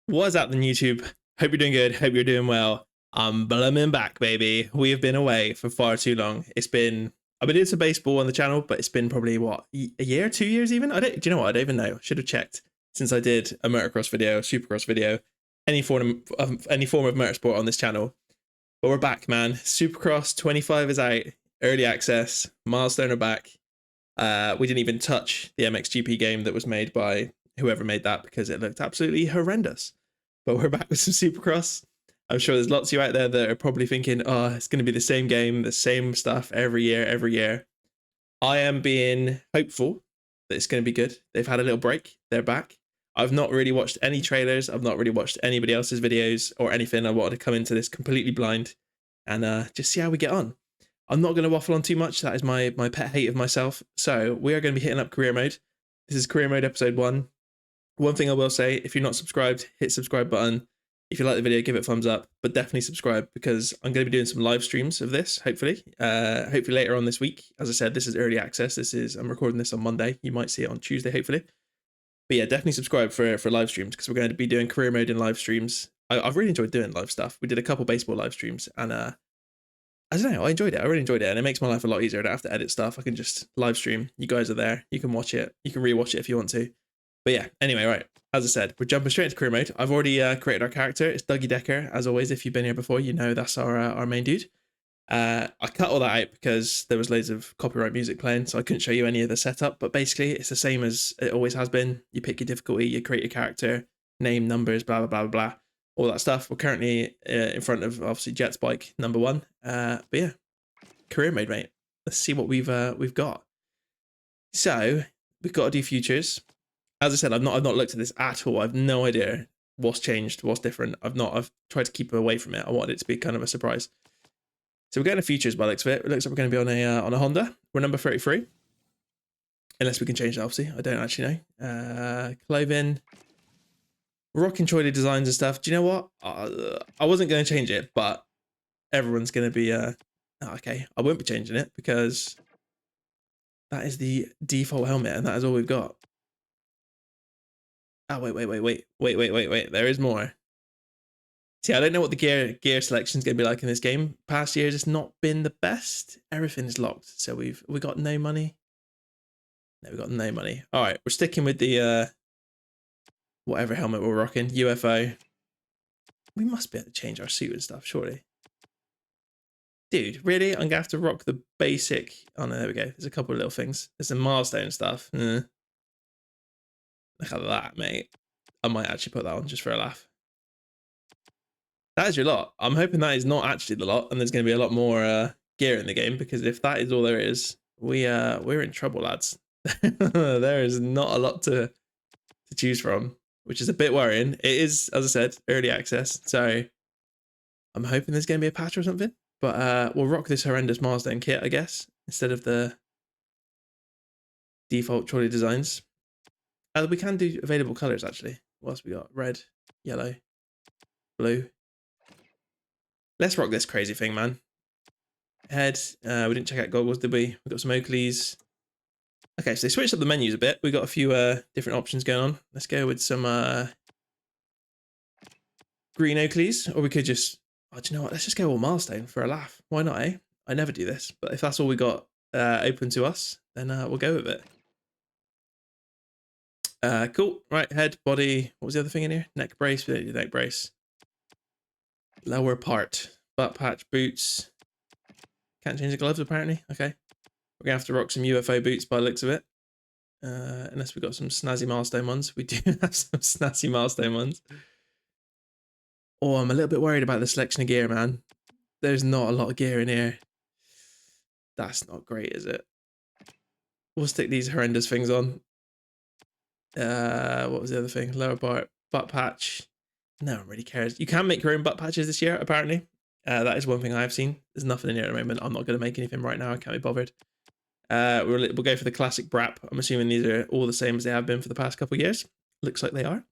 What's happening, YouTube? Hope you're doing good. Hope you're doing well. I'm blooming back, baby. We have been away for far too long. I've been doing some baseball on the channel, but it's been probably what, a year, 2 years even? Do you know what? I don't even know. I should have checked since I did a motocross video, Supercross video, any form of motorsport on this channel. But we're back, man. Supercross 25 is out, early access, milestone are back. We didn't even touch the MXGP game that was made by whoever made that because it looked absolutely horrendous. But we're back with some Supercross. I'm sure there's lots of you out there that are probably thinking, oh, it's going to be the same game, the same stuff every year. I am being hopeful that it's going to be good. They've had a little break. They're back. I've not really watched any trailers. I've not really watched anybody else's videos or anything. I wanted to come into this completely blind and just see how we get on. I'm not going to waffle on too much. That is my pet hate of myself. So we are going to be hitting up career mode. This is career mode episode 1. One thing I will say, if you're not subscribed, hit subscribe button. If you like the video, give it a thumbs up, but definitely subscribe because I'm going to be doing some live streams of this, hopefully later on this week. As I said, this is early access. I'm recording this on Monday. You might see it on Tuesday, hopefully. But yeah, definitely subscribe for live streams because we're going to be doing career mode in live streams. I've really enjoyed doing live stuff. We did a couple baseball live streams and I don't know, I enjoyed it. I really enjoyed it. And it makes my life a lot easier. I don't have to edit stuff. I can just live stream. You guys are there. You can watch it. You can rewatch it if you want to. But yeah, anyway, right. As I said, we're jumping straight into career mode. I've already created our character. It's Dougie Decker. As always, if you've been here before, you know that's our main dude. I cut all that out because there was loads of copyright music playing, so I couldn't show you any of the setup. But basically, it's the same as it always has been. You pick your difficulty, you create your character, name, numbers, blah, blah, blah, blah, blah. All that stuff. We're currently in front of, obviously, Jet's bike, number 1. But yeah, career mode, mate. Let's see what we've got. So we've got to do futures. As I said, I've not looked at this at all. I've no idea what's changed, what's different. I've tried to keep away from it. I wanted it to be kind of a surprise. So we're getting a futures by the looks of it. It looks like we're going to be on a Honda. We're number 33. Unless we can change it, obviously. I don't actually know. Clothing. Rocking Trolley designs and stuff. Do you know what? I wasn't going to change it, but everyone's going to be... okay, I won't be changing it because that is the default helmet and that is all we've got. Oh, wait. There is more. See, I don't know what the gear selection is going to be like in this game. Past years, it's not been the best. Everything is locked. So we got no money. No, we got no money. All right, we're sticking with the whatever helmet we're rocking. UFO. We must be able to change our suit and stuff, surely. Dude, really? I'm going to have to rock the basic... Oh, no, there we go. There's a couple of little things. There's some milestone stuff. Look at that, mate. I might actually put that on just for a laugh. That is your lot. I'm hoping that is not actually the lot, and there's going to be a lot more gear in the game, because if that is all there is, we're in trouble, lads. There is not a lot to choose from, which is a bit worrying. It is, as I said, early access, so I'm hoping there's going to be a patch or something. But we'll rock this horrendous milestone kit, I guess, instead of the default trolley designs. We can do available colors, actually. What else we got? Red, yellow, blue. Let's rock this crazy thing, man. Head. We didn't check out goggles, did we? We've got some Oakleys. Okay, so they switched up the menus a bit. We've got a few different options going on. Let's go with some green Oakleys. Or we could just... Oh, do you know what? Let's just go all milestone for a laugh. Why not, eh? I never do this. But if that's all we got open to us, then we'll go with it. Cool. Right, head, body. What was the other thing in here? Neck brace. We don't do neck brace. Lower part. Butt patch, boots. Can't change the gloves, apparently. Okay. We're going to have to rock some UFO boots by the looks of it. Unless we've got some snazzy milestone ones. We do have some snazzy milestone ones. Oh, I'm a little bit worried about the selection of gear, man. There's not a lot of gear in here. That's not great, is it? We'll stick these horrendous things on. What was the other thing? Lower part, butt patch. No one really cares. You can make your own butt patches this year, apparently. That is one thing I've seen. There's nothing in here at the moment. I'm not going to make anything right now. I can't be bothered. We'll go for the classic Brap. I'm assuming these are all the same as they have been for the past couple of years. Looks like they are.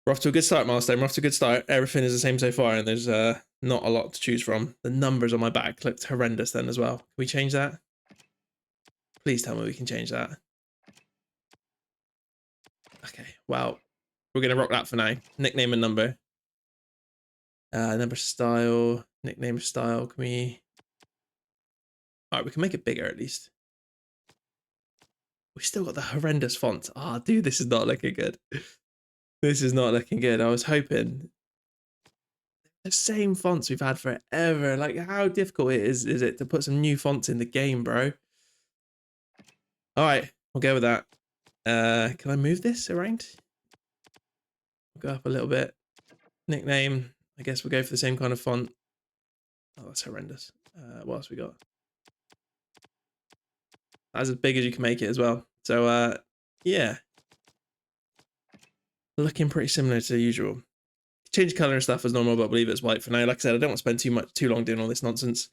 We're off to a good start, milestone. We're off to a good start. Everything is the same so far, and there's not a lot to choose from. The numbers on my back looked horrendous then as well. Can we change that? Please tell me we can change that. Okay, wow. We're going to rock that for now. Nickname and number. Number style. Nickname style. Can we... Alright, we can make it bigger at least. We still got the horrendous font. Ah, dude, this is not looking good. This is not looking good. I was hoping... The same fonts we've had forever. Like, how difficult is it to put some new fonts in the game, bro? Alright, we'll go with that. Can I move this around? Go up a little bit. Nickname. I guess we'll go for the same kind of font. Oh, that's horrendous. What else we got? That's as big as you can make it as well. So, yeah. Looking pretty similar to the usual. Change color and stuff as normal, but I believe it's white for now. Like I said, I don't want to spend too long doing all this nonsense.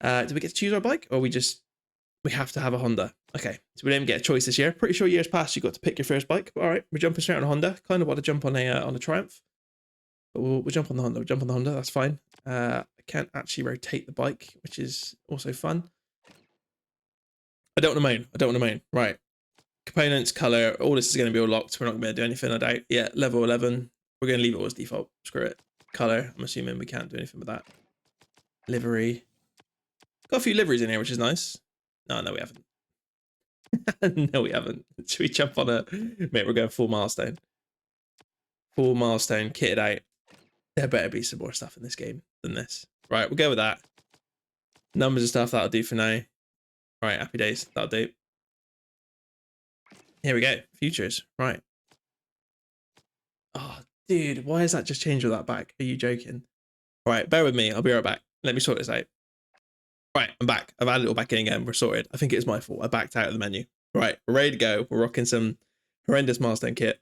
Do we get to choose our bike, or we have to have a Honda? Okay, so we didn't get a choice this year. Pretty sure years past you got to pick your first bike. All right, we're jumping straight on a Honda. Kind of want to jump on a Triumph, but we'll jump on the Honda. We'll jump on the Honda. That's fine. I can't actually rotate the bike, which is also fun. I don't want to main. Right. Components, color, all this is going to be all locked. We're not going to be able to do anything, I doubt. Yeah, level 11. We're going to leave it as default. Screw it. Color, I'm assuming we can't do anything with that. Livery. Got a few liveries in here, which is nice. No, we haven't. No, we haven't. Should we jump on a... Mate, we're going full milestone. Full milestone, kitted out. There better be some more stuff in this game than this. Right, we'll go with that. Numbers and stuff, that'll do for now. Right, happy days, that'll do. Here we go, futures, right. Oh, dude, why has that just changed with that back? Are you joking? Right, bear with me, I'll be right back. Let me sort this out. Right, I'm back. I've added it all back in again. We're sorted. I think it's my fault. I backed out of the menu. Right, we're ready to go. We're rocking some horrendous milestone kit.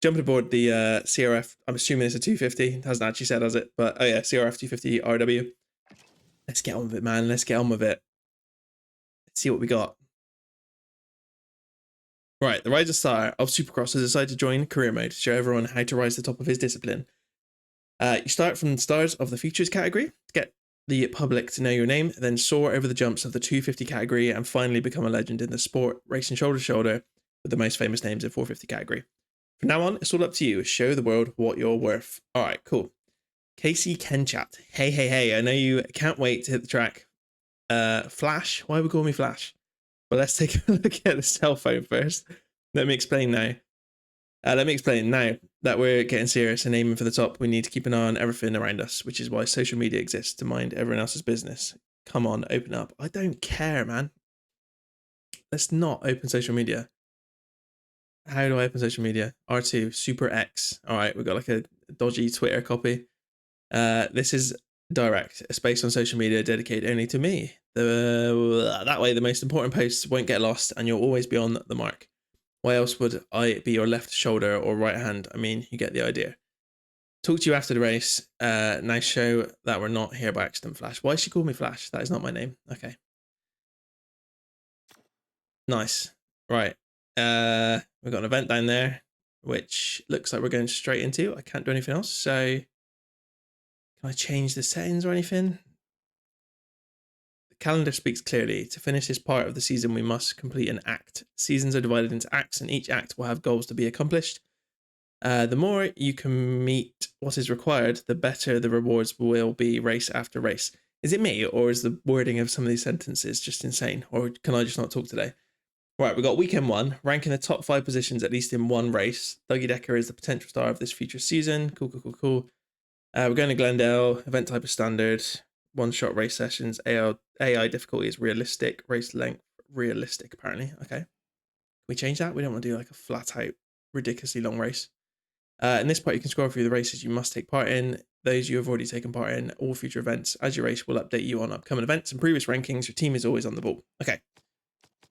Jumping aboard the CRF. I'm assuming it's a 250. It hasn't actually said, has it? But, oh yeah, CRF 250 RW. Let's get on with it, man. Let's get on with it. Let's see what we got. Right, the rising star of Supercross has decided to join career mode to show everyone how to rise to the top of his discipline. You start from the stars of the features category to get the public to know your name, then soar over the jumps of the 250 category and finally become a legend in the sport, racing shoulder to shoulder with the most famous names in 450 category. From now on, it's all up to you. Show the world what you're worth. All right, cool. Casey Kenchat. Hey. I know you can't wait to hit the track. Flash? Why would we call me Flash? Well, let's take a look at the cell phone first. Let me explain now. Now that we're getting serious and aiming for the top, we need to keep an eye on everything around us, which is why social media exists, to mind everyone else's business. Come on, open up. I don't care, man. Let's not open social media. How do I open social media? R2, Super X. All right, we've got like a dodgy Twitter copy. This is direct, a space on social media dedicated only to me. That way, the most important posts won't get lost and you'll always be on the mark. Why else would I be your left shoulder or right hand? I mean, you get the idea. Talk to you after the race. Now show that we're not here by accident, Flash. Why she called me Flash? That is not my name. Okay. Nice. Right. We've got an event down there, which looks like we're going straight into. I can't do anything else. So can I change the settings or anything? The calendar speaks clearly. To finish this part of the season, we must complete an act. Seasons are divided into acts, and each act will have goals to be accomplished. The more you can meet what is required, the better the rewards will be race after race. Is it me, or is the wording of some of these sentences just insane? Or can I just not talk today? Right, we got weekend 1, ranking the top 5 positions at least in one race. Dougie Decker is the potential star of this future season. Cool. We're going to Glendale. Event type is standard. One-shot race sessions. AI difficulty is realistic. Race length realistic, apparently. Okay. Can we change that? We don't want to do like a flat-out, ridiculously long race. In this part, you can scroll through the races you must take part in. Those you have already taken part in. All future events. As you race, will update you on upcoming events and previous rankings. Your team is always on the ball. Okay.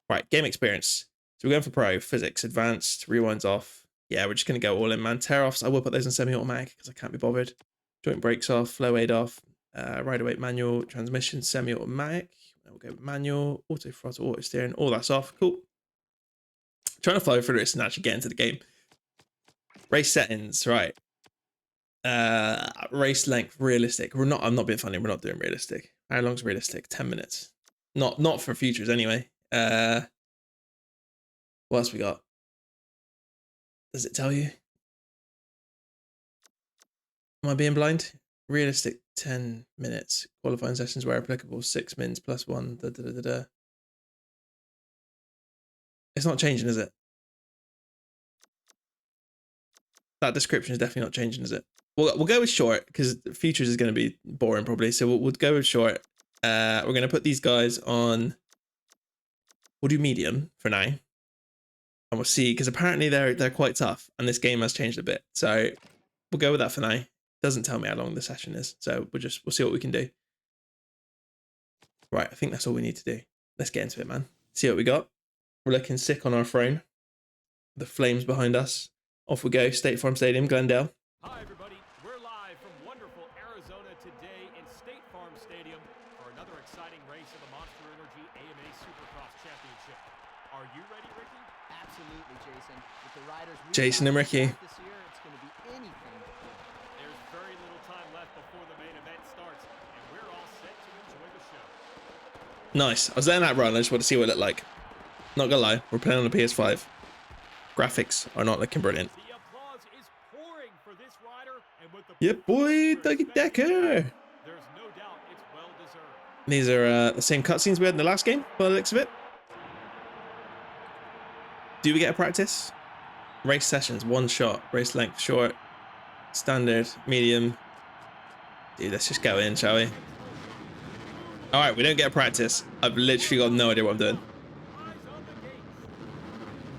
Right, game experience. So we're going for pro, physics, advanced, rewinds off. Yeah, we're just going to go all in, man. Tear-offs, I will put those in semi-automatic because I can't be bothered. Joint brakes off, flow aid off, rider weight manual, transmission, semi-automatic. We'll go with manual, auto throttle, auto steering, all that's off. Cool. Trying to fly through this and actually get into the game. Race settings, right. Race length, realistic. I'm not being funny, we're not doing realistic. How long's realistic? 10 minutes. Not for futures anyway. What else we got? Does it tell you? Am I being blind? Realistic 10 minutes. Qualifying sessions where applicable 6 mins plus 1. Da, da, da, da, da. It's not changing, is it? That description is definitely not changing, is it? We'll go with short because features is going to be boring probably. So we'll go with short. We're going to put these guys on. We'll do medium for now, and we'll see because apparently they're quite tough, and this game has changed a bit. So we'll go with that for now. Doesn't tell me how long the session is, so we'll see what we can do. Right, I think that's all we need to do. Let's get into it, man. See what we got. We're looking sick on our throne. The flames behind us. Off we go. State Farm Stadium, Glendale. Hi, everybody. We're live from wonderful Arizona today in State Farm Stadium for another exciting race of the Monster Energy AMA Supercross Championship. Are you ready, Ricky? Absolutely, Jason. With the riders Jason and Ricky. This year, it's going to be anything but good. There's very little time left before the main event starts, and we're all set to enjoy the show. Nice. I was letting that run. I just want to see what it looked like. Not gonna lie, we're playing on the PS5. Graphics are not looking brilliant. The applause is pouring for this rider, and with the Yeah, boy, Dougie Decker. there's no doubt it's well deserved. These are the same cutscenes we had in the last game, by the looks of it. Do we get a practice? Race sessions, one shot. Race length, short, standard, medium. Dude, let's just go in, shall we? All right, we don't get a practice. I've literally got no idea what I'm doing.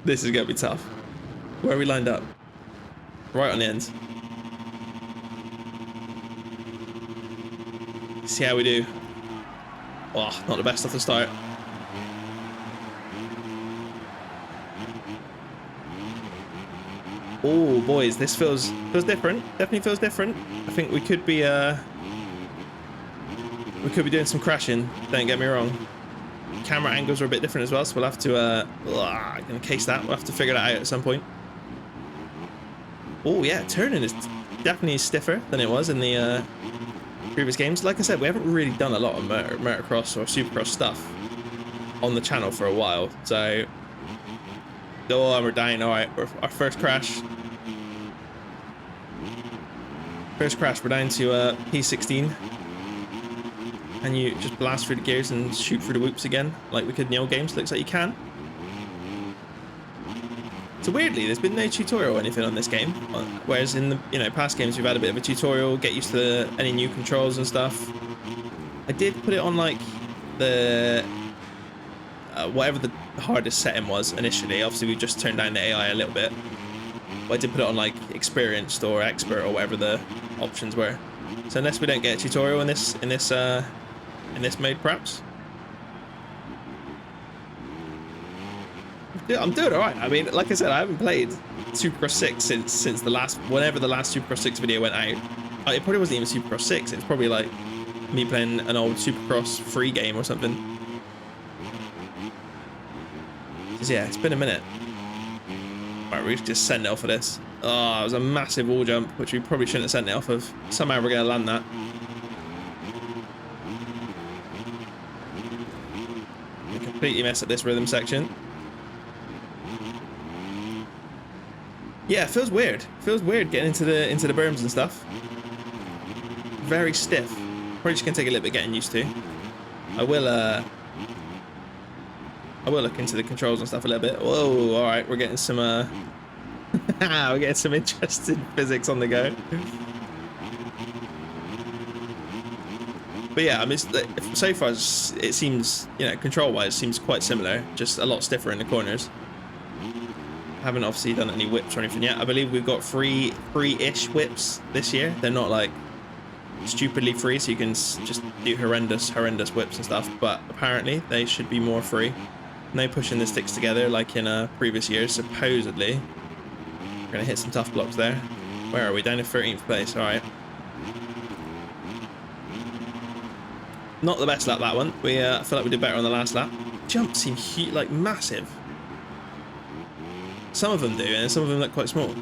This is going to be tough. Where are we lined up? Right on the end. See how we do. Oh, not the best off the start. Oh, boys, this feels different. Definitely feels different. I think we could be doing some crashing. Don't get me wrong. Camera angles are a bit different as well, so we'll have to gonna case that. We'll have to figure that out at some point. Oh yeah, turning is definitely stiffer than it was in the previous games. Like I said, we haven't really done a lot of motocross or supercross stuff on the channel for a while, so oh, we're dying. All right, our first crash. We're down to P16. And you just blast through the gears and shoot through the whoops again, like we could in the old games. Looks like you can. So weirdly, there's been no tutorial or anything on this game, whereas in the past games we've had a bit of a tutorial, get used to any new controls and stuff. I did put it on like the whatever the hardest setting was initially. Obviously, we just turned down the AI a little bit, but I did put it on like experienced or expert or whatever the options were. So unless we don't get a tutorial in this mode, perhaps. Yeah, I'm doing all right. I mean, like I said, I haven't played Supercross 6 since whenever the last Supercross 6 video went out. It probably wasn't even Supercross 6. It was probably like me playing an old Supercross free game or something. Yeah, it's been a minute. Right, we just send it off of this. Oh, it was a massive wall jump, which we probably shouldn't have sent it off of. Somehow we're going to land that. We completely messed up this rhythm section. Yeah, it feels weird. It feels weird getting into the berms and stuff. Very stiff. Probably just going to take a little bit getting used to. I will look into the controls and stuff a little bit. Whoa, all right, we're getting some we're getting some interesting physics on the go. But yeah, I mean, so far it seems, control-wise, seems quite similar, just a lot stiffer in the corners. Haven't obviously done any whips or anything yet. I believe we've got free-ish whips this year. They're not like stupidly free, so you can just do horrendous whips and stuff. But apparently they should be more free. No pushing the sticks together like in previous years, supposedly. We're going to hit some tough blocks there. Where are we? Down to 13th place. All right. Not the best lap, that one. I feel like we did better on the last lap. Jumps seem like massive. Some of them do, and some of them look quite small.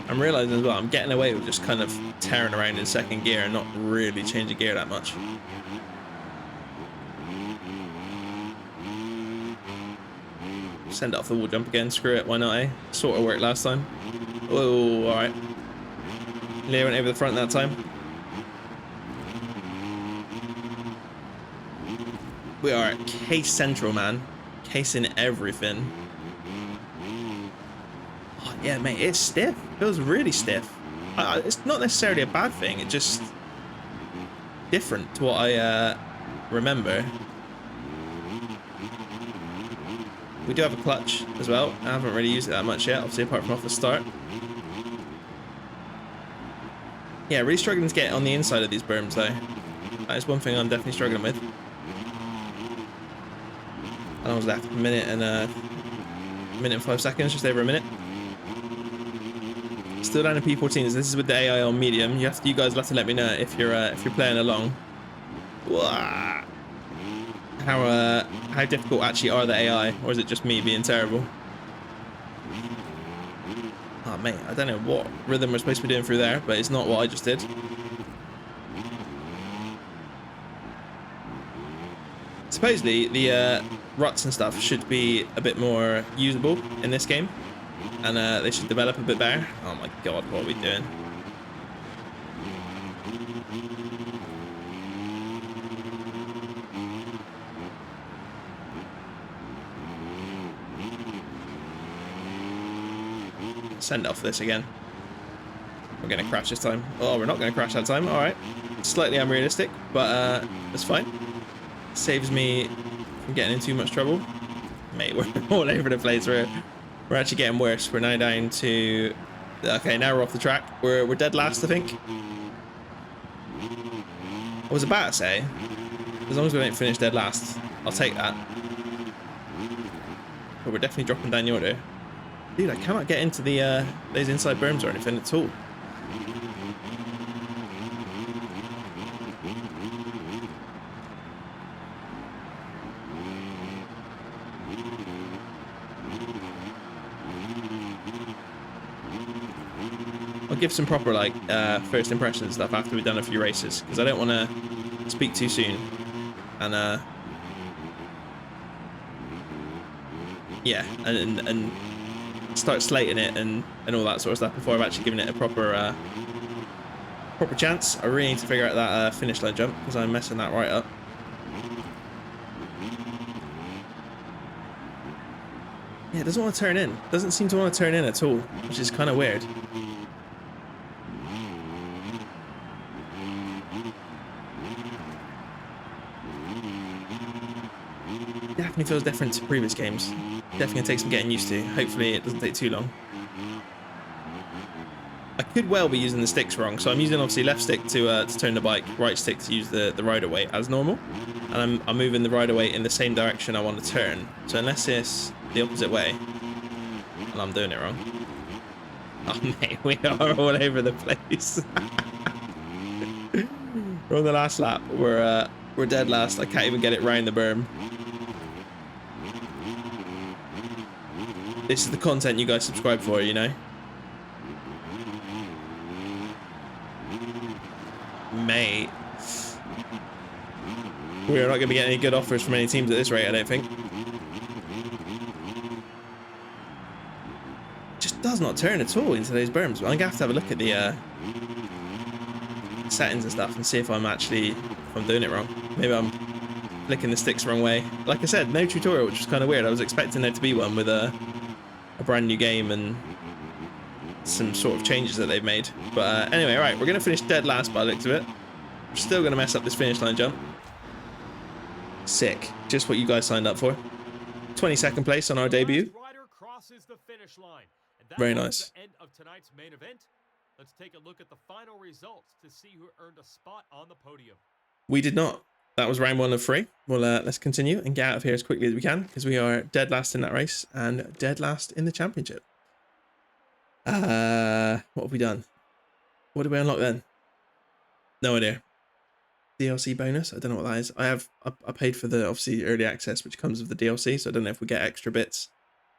I'm realizing as well, I'm getting away with just kind of tearing around in second gear and not really changing gear that much. Send it off the wall jump again. Screw it. Why not, eh? Sort of worked last time. Oh, all right. Leo went over the front that time. We are at case central, man. Casing everything. Oh, yeah, mate, it's stiff. It feels really stiff. It's not necessarily a bad thing. It's just different to what I remember. We do have a clutch as well. I haven't really used it that much yet, obviously, apart from off the start. Yeah, really struggling to get on the inside of these berms, though. That is one thing I'm definitely struggling with. How long was left? A minute and 5 seconds, just over a minute. Still down in P14s. This is with the AI on medium. You guys will have to let me know if you're playing along. Wah! How difficult actually are the AI, or is it just me being terrible? Oh mate, I don't know what rhythm we're supposed to be doing through there, but it's not what I just did. Supposedly the ruts and stuff should be a bit more usable in this game, and they should develop a bit better. Oh my god, what are we doing? Send off this again. We're gonna crash this time. Oh, we're not gonna crash that time. All right, slightly unrealistic, but that's fine. Saves me from getting in too much trouble. Mate, we're all over the place. We're actually getting worse. We're now down to... Okay, now we're off the track. We're dead last, I think. I was about to say, as long as we don't finish dead last, I'll take that. But we're definitely dropping down the order. Dude, I cannot get into the those inside berms or anything at all. I'll give some proper like first impressions and stuff after we've done a few races, because I don't want to speak too soon and yeah, and start slating it and all that sort of stuff before I've actually given it a proper chance. I really need to figure out that finish line jump, because I'm messing that right up. Yeah, it doesn't want to turn in. Doesn't seem to want to turn in at all, which is kind of weird. Definitely feels different to previous games. Definitely gonna take some getting used to. Hopefully it doesn't take too long. I could well be using the sticks wrong, so I'm using obviously left stick to turn the bike, right stick to use the rider weight as normal, and I'm moving the rider weight in the same direction I want to turn. So unless it's the opposite way, and I'm doing it wrong. Oh mate, we are all over the place. We're on the last lap. We're dead last. I can't even get it round the berm. This is the content you guys subscribe for, you know? Mate. We're not going to be getting any good offers from any teams at this rate, I don't think. Just does not turn at all into those berms. I'm going to have a look at the settings and stuff and see if I'm doing it wrong. Maybe I'm flicking the sticks the wrong way. Like I said, no tutorial, which was kind of weird. I was expecting there to be one with a brand new game and some sort of changes that they've made. But anyway, right, we're going to finish dead last by the looks of it. We're still going to mess up this finish line jump. Sick. Just what you guys signed up for. 22nd place on our debut. Very nice. The end of tonight's main event. Let's take a look at the final results to see who earned a spot on the podium. We did not. That was round 1 of 3. Well, let's continue and get out of here as quickly as we can, because we are dead last in that race and dead last in the championship. What have we done? What did we unlock then? No idea. DLC bonus? I don't know what that is. I paid for the obviously early access, which comes with the DLC, so I don't know if we get extra bits,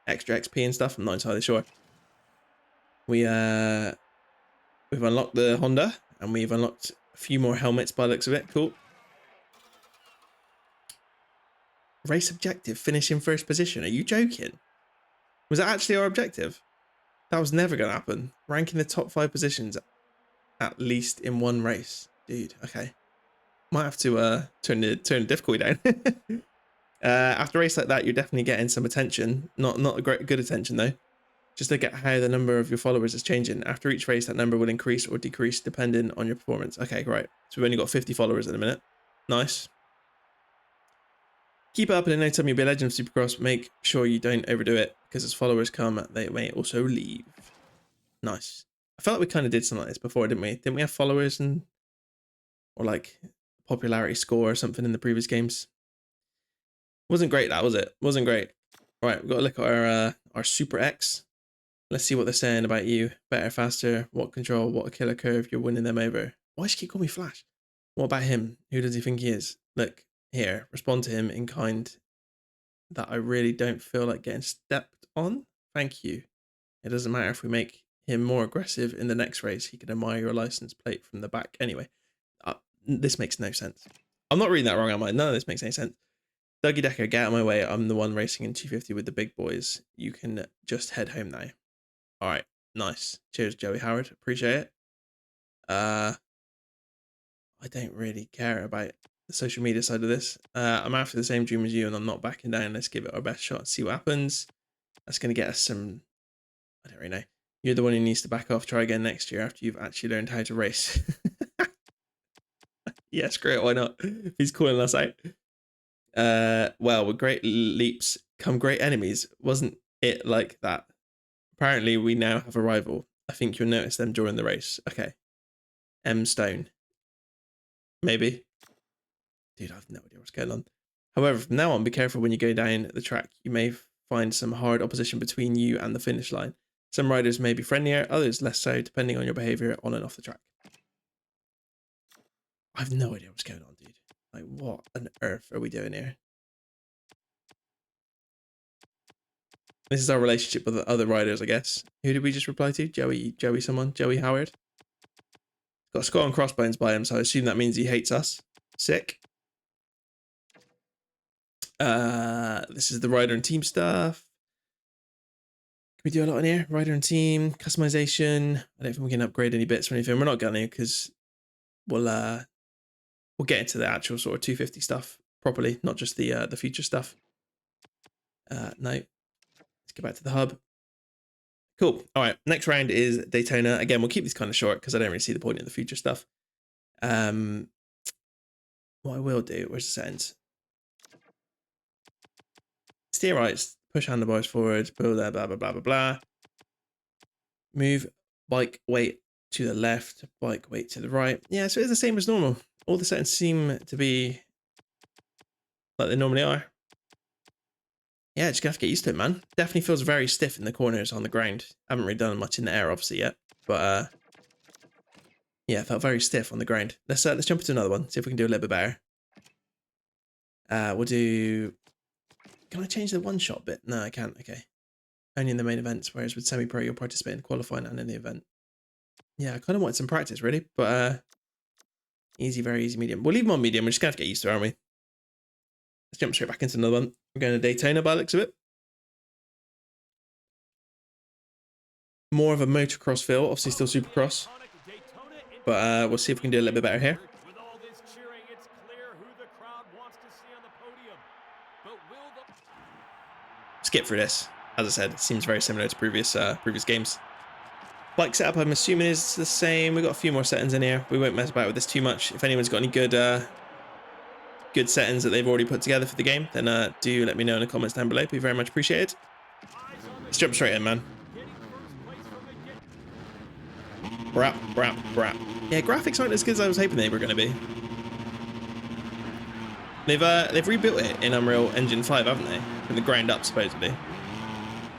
extra XP and stuff. I'm not entirely sure. We've unlocked the Honda, and we've unlocked a few more helmets by the looks of it. Cool. Race objective, finish in first position. Are you joking? Was that actually our objective? That was never going to happen. Ranking the top 5 positions at least in one race. Dude, okay. Might have to turn the difficulty down. After a race like that, you're definitely getting some attention. Not a good attention though. Just look at how the number of your followers is changing. After each race, that number will increase or decrease depending on your performance. Okay, right. So we've only got 50 followers in a minute. Nice. Keep it up, and in no time you'll be a legend of Supercross. Make sure you don't overdo it, because as followers come, they may also leave. Nice. I felt like we kind of did something like this before, didn't we? Didn't we have followers and or like popularity score or something in the previous games? Wasn't great, that was it? Wasn't great. All right, we've got to look at our Super X. Let's see what they're saying about you. Better, faster, what control, what a killer curve, you're winning them over. Why does she keep calling me Flash? What about him? Who does he think he is? Look, here, respond to him in kind that I really don't feel like getting stepped on. Thank you. It doesn't matter if we make him more aggressive in the next race. He can admire your license plate from the back. Anyway, this makes no sense. I'm not reading that wrong, am I? None of this makes any sense. Dougie Decker, get out of my way. I'm the one racing in 250 with the big boys. You can just head home now. All right, nice. Cheers, Joey Howard. Appreciate it. I don't really care about the social media side of this. I'm after the same dream as you, and I'm not backing down. Let's give it our best shot and see what happens. That's going to get us some... I don't really know. You're the one who needs to back off. Try again next year after you've actually learned how to race. Yeah, screw it. Why not? He's calling us out. Well, with great leaps come great enemies. Wasn't it like that? Apparently, we now have a rival. I think you'll notice them during the race. Okay. M. Stone. Maybe. Dude, I have no idea what's going on. However, from now on, be careful when you go down the track. You may find some hard opposition between you and the finish line. Some riders may be friendlier, others less so, depending on your behavior on and off the track. I have no idea what's going on, dude. Like, what on earth are we doing here? This is our relationship with the other riders, I guess. Who did we just reply to? Joey Howard. Got a skull and crossbones by him, so I assume that means he hates us. Sick. This is the rider and team stuff. Can we do a lot in here? Rider and team, customization. I don't think we can upgrade any bits or anything. We're not gonna, because we'll get into the actual sort of 250 stuff properly, not just the future stuff. No. Let's get back to the hub. Cool. All right. Next round is Daytona. Again, we'll keep this kind of short because I don't really see the point in the future stuff. What I will do, where's the settings? Steer right, push handlebars forward, pull there, blah, blah, blah, blah, blah. Move bike weight to the left, bike weight to the right. Yeah, so it's the same as normal. All the settings seem to be like they normally are. Yeah, just gonna have to get used to it, man. Definitely feels very stiff in the corners on the ground. Haven't really done much in the air, obviously, yet. But, yeah, it felt very stiff on the ground. Let's jump into another one, see if we can do a little bit better. We'll do... Can I change the one-shot bit? No, I can't. Okay. Only in the main events, whereas with semi-pro, you'll participate in qualifying and in the event. Yeah, I kind of want some practice, really. But, easy, very easy, medium. We'll leave them on medium. We're just gonna have to get used to it, aren't we? Let's jump straight back into another one. We're going to Daytona by the looks of it. More of a motocross feel, obviously still Supercross. But we'll see if we can do a little bit better here. With all this cheering, it's clear who the crowd wants to see on the podium. But will the... Skip through this. As I said, it seems very similar to previous games. Bike setup, I'm assuming, is the same. We've got a few more settings in here. We won't mess about with this too much. If anyone's got any good settings that they've already put together for the game, then do let me know in the comments down below. It'd be very much appreciated. Let's jump straight in, man. Brap. Yeah, graphics aren't as good as I was hoping they were going to be. They've rebuilt it in Unreal Engine 5, haven't they? From the ground up, supposedly.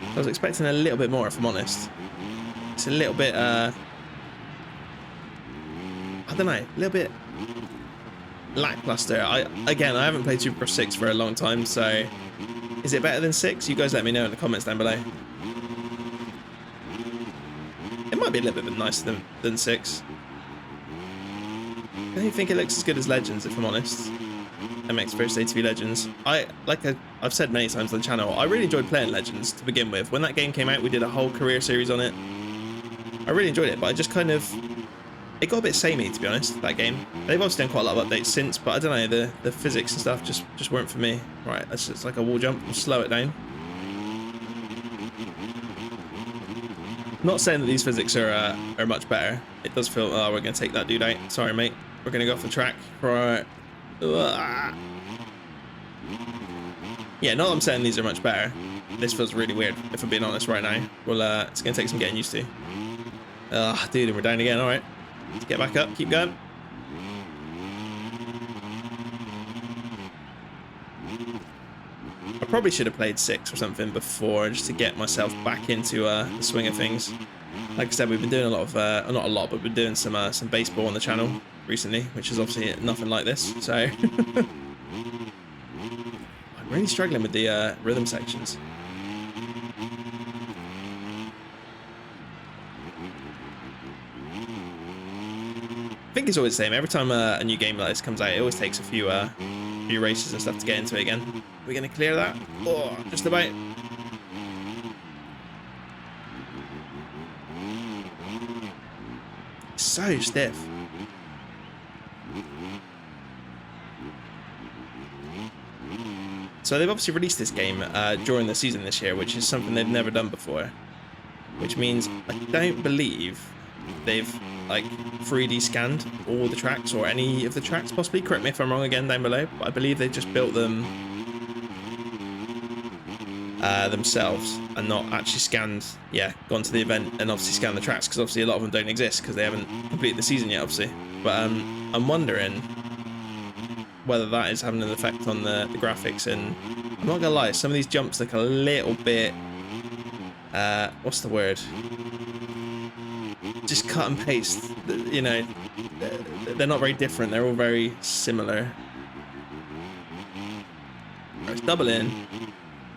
I was expecting a little bit more, if I'm honest. It's a little bit, I don't know, a little bit lackluster. I haven't played Supercross 6 for a long time, so is it better than 6? You guys let me know in the comments down below. It might be a little bit nicer than 6. I don't think it looks as good as Legends, if I'm honest. MX First ATV Legends. I I've said many times on the channel, I really enjoyed playing Legends to begin with. When that game came out, we did a whole career series on it. I really enjoyed it, but I just kind of... It got a bit samey, to be honest, that game. They've obviously done quite a lot of updates since, but I don't know, the physics and stuff just weren't for me. Right, that's just like a wall jump. We'll slow it down. Not saying that these physics are much better. It does feel... Oh, we're going to take that dude out. Sorry, mate. We're going to go off the track for our... Yeah, not that I'm saying these are much better. This feels really weird, if I'm being honest right now. Well, it's going to take some getting used to. Dude, and we're down again. All right. Let's get back up. Keep going. I probably should have played 6 or something before, just to get myself back into the swing of things. Like I said, we've been doing a lot of, not a lot, but we've been doing some baseball on the channel recently, which is obviously nothing like this. So I'm really struggling with the rhythm sections. I think it's always the same. Every time a new game like this comes out, it always takes a few races and stuff to get into it again. We're going to clear that. Oh, just about. So stiff. So they've obviously released this game during the season this year, which is something they've never done before. Which means I don't believe they've like 3D scanned all the tracks or any of the tracks possibly. Correct me if I'm wrong again down below, but I believe they just built them themselves and not actually scanned, gone to the event and obviously scanned the tracks, because obviously a lot of them don't exist because they haven't completed the season yet, obviously. But I'm wondering whether that is having an effect on the graphics. And I'm not gonna lie, some of these jumps look a little bit what's the word, just cut and paste, you know, they're not very different, they're all very similar. Let's double in.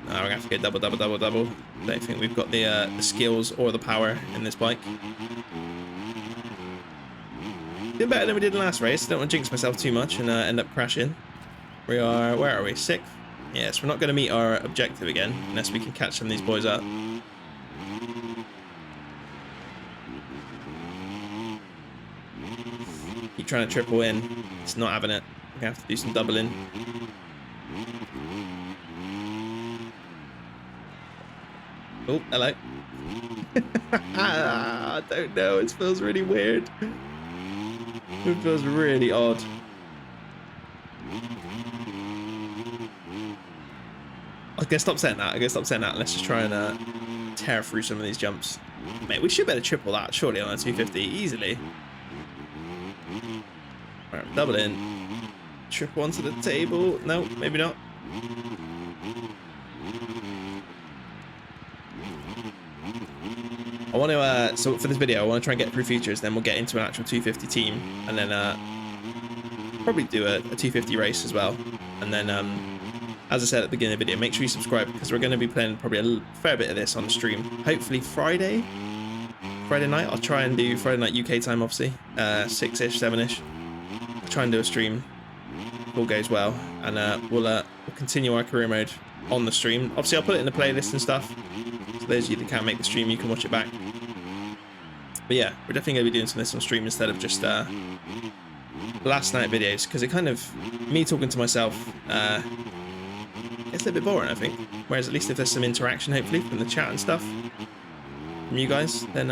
No, we're gonna have to go double. Don't think we've got the skills or the power in this bike. Doing better than we did in the last race. Don't want to jinx myself too much and end up crashing. We are, where are we? 6th? Yes, we're not going to meet our objective again unless we can catch some of these boys up. Keep trying to triple in. It's not having it. We're going to have to do some doubling. Oh, hello. I don't know. It feels really weird. It feels really odd. I'm going to stop saying that. Let's just try and tear through some of these jumps. Mate, we should be able to triple that, surely, on a 250. Easily. Alright, double in. Triple onto the table. No, maybe not. I want to, so for this video, I want to try and get through features, then we'll get into an actual 250 team, and then probably do a 250 race as well. And then, as I said at the beginning of the video, make sure you subscribe, because we're going to be playing probably a fair bit of this on the stream. Hopefully Friday night. I'll try and do Friday night UK time, obviously, 6-ish, 7-ish. I'll try and do a stream if all goes well, and we'll continue our career mode on the stream. Obviously, I'll put it in the playlist and stuff. So those of you that can't make the stream, you can watch it back. But yeah, we're definitely going to be doing some of this on stream instead of just last night videos, because it kind of, me talking to myself, gets a little bit boring, I think. Whereas at least if there's some interaction, hopefully, from the chat and stuff from you guys, then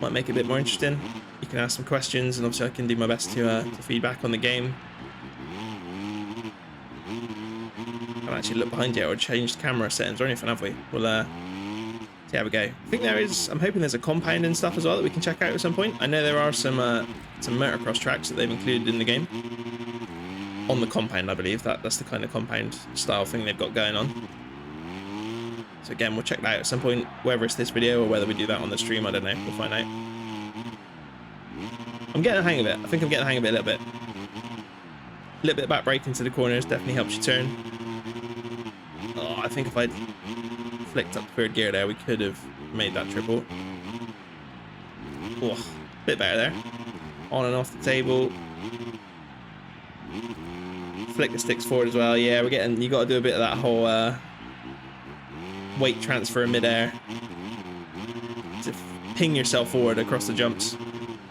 might make it a bit more interesting. You can ask some questions, and obviously I can do my best to feedback on the game. I haven't actually looked behind yet or changed camera settings or anything, have we? We'll see how we go. I think there is, I'm hoping there's a compound and stuff as well that we can check out at some point. I know there are some motocross tracks that they've included in the game. On the compound, I believe. That's the kind of compound style thing they've got going on. So again, we'll check that out at some point, whether it's this video or whether we do that on the stream, I don't know. We'll find out. I'm getting the hang of it. I think I'm getting the hang of it a little bit. A little bit of back brake into the corners definitely helps you turn. Oh, I think if I'd flicked up third gear there, we could have made that triple. Oh, a bit better there. On and off the table. Flick the sticks forward as well. Yeah, we're getting, you got to do a bit of that whole weight transfer in midair to ping yourself forward across the jumps.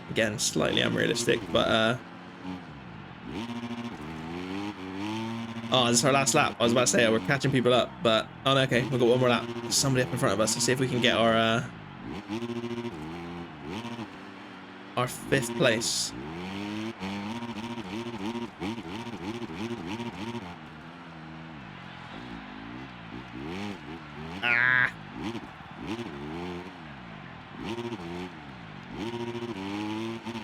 Again, slightly unrealistic, but oh, this is our last lap. I was about to say we're catching people up, but oh no, okay, we've got one more lap. There's somebody up in front of us. Let's see if we can get our 5th place. Ah.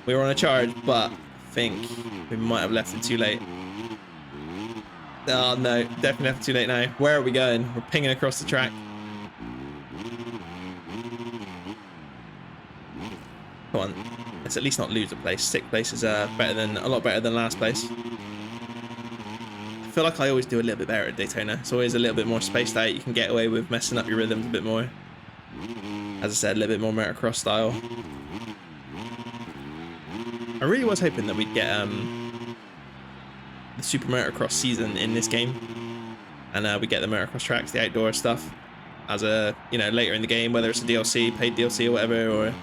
We were on a charge, but I think we might have left it too late. Oh no, definitely left it too late now. Where are we going? We're pinging across the track. Come on, let's at least not lose a place. 6th place is a lot better than last place. I feel like I always do a little bit better at Daytona. It's always a little bit more spaced out. You can get away with messing up your rhythms a bit more. As I said, a little bit more Motocross style. I really was hoping that we'd get the Super Motocross season in this game, and we get the Motocross tracks, the outdoor stuff, as a later in the game, whether it's a DLC, paid DLC or whatever. Or I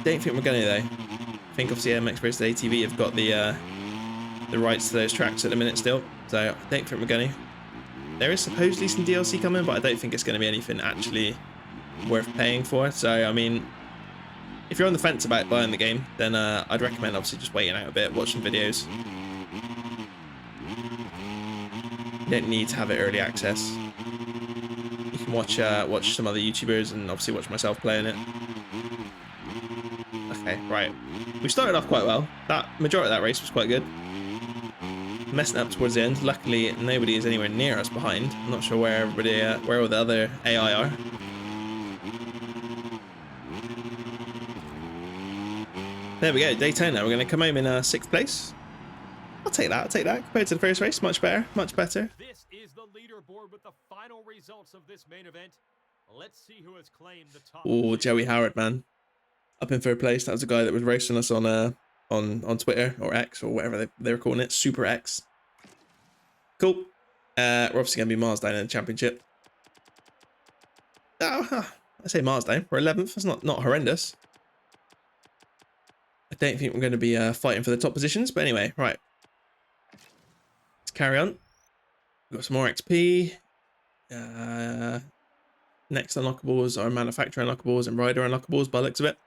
don't think we're gonna though. I think obviously MX Race ATV have got the rights to those tracks at the minute still, so I don't think we're gonna. There is supposedly some DLC coming, but I don't think it's going to be anything actually worth paying for. So I mean, if you're on the fence about buying the game, then I'd recommend obviously just waiting out a bit, watch some videos. You don't need to have it early access. You can watch some other YouTubers and obviously watch myself playing it. Okay, right. We started off quite well. That majority of that race was quite good. Messing up towards the end. Luckily, nobody is anywhere near us behind. I'm not sure where everybody, where all the other AI are. There we go, Daytona. We're going to come home in 6th place. I'll take that. I'll take that. Compared to the first race, much better. Much better. This is the leaderboard with the final results of this main event. Let's see who has claimed the top. Oh, Joey Howard, man, up in 3rd place. That was a guy that was racing us on Twitter or X or whatever they were calling it, Super X. Cool. We're obviously going to be miles down in the championship. Oh, I say miles down. We're 11th. That's not horrendous. I don't think we're going to be fighting for the top positions, but anyway, right. Let's carry on. We've got some more XP. Next unlockables are manufacturer unlockables and rider unlockables by the looks of it.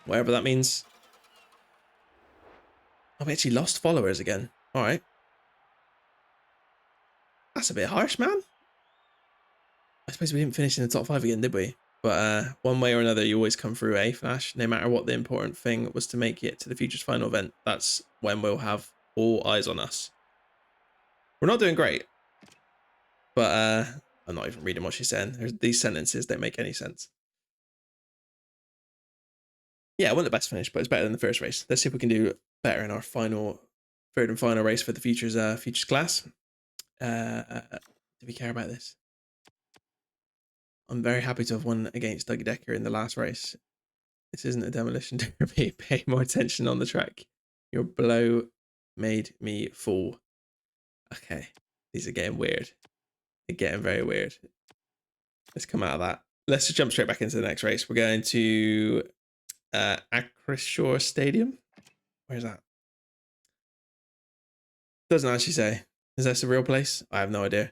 Whatever that means. Oh, we actually lost followers again. All right. That's a bit harsh, man. I suppose we didn't finish in the top 5 again, did we? But one way or another, you always come through a Flash. No matter what the important thing was to make it to the Futures Final event, that's when we'll have all eyes on us. We're not doing great. But I'm not even reading what she's saying. These sentences don't make any sense. Yeah, it wasn't the best finish, but it's better than the first race. Let's see if we can do better in our third and final race for the Futures class. Do we care about this? I'm very happy to have won against Dougie Decker in the last race. This isn't a demolition derby. Pay more attention on the track. Your blow made me fall. Okay, these are getting weird. They're getting very weird. Let's come out of that. Let's just jump straight back into the next race. We're going to Acrisure Stadium. Where's that? Doesn't actually say. Is that a real place? I have no idea.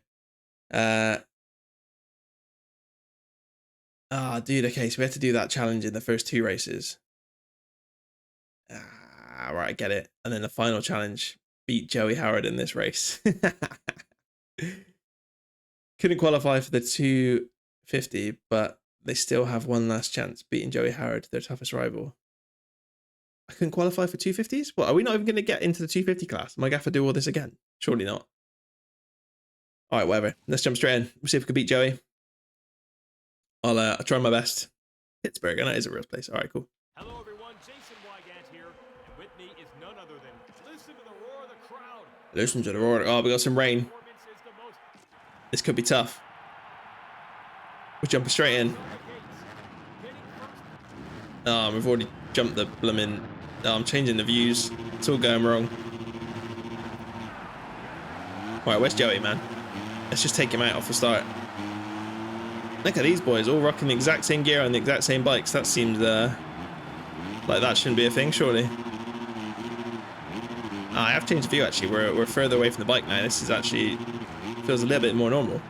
Dude, okay, so we have to do that challenge in the first 2 races. Right, I get it. And then the final challenge, beat Joey Howard in this race. Couldn't qualify for the 250, but they still have one last chance, beating Joey Howard, their toughest rival. I couldn't qualify for 250s? What, are we not even going to get into the 250 class? Am I going to have to do all this again? Surely not. All right, whatever. Let's jump straight in. We'll see if we can beat Joey. I'll try my best. Pittsburgh, I know it is a real place. All right, cool. Hello, everyone. Jason Wygant here, and with me is none other than listen to the roar of the crowd. Listen to the roar. Oh, we got some rain. This could be tough. We're jumping straight in. Oh, we've already jumped the blooming. Oh, I'm changing the views. It's all going wrong. All right, where's Joey, man? Let's just take him out off the start. Look at these boys all rocking the exact same gear on the exact same bikes. That seems like that shouldn't be a thing, surely. I have changed the view actually. We're further away from the bike now. This is actually feels a little bit more normal.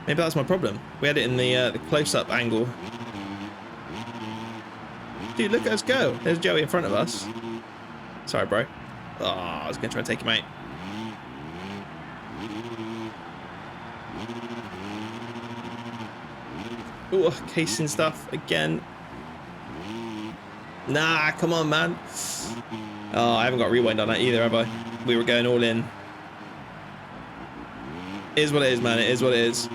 Maybe that's my problem. We had it in the close-up angle. Dude, look at us go. There's Joey in front of us. Sorry, bro. Oh, I was gonna try and take him out. Ooh, casing stuff again. Nah, come on, man. Oh, I haven't got rewind on that either, have I? We were going all in. It is what it is, man. It is what it is.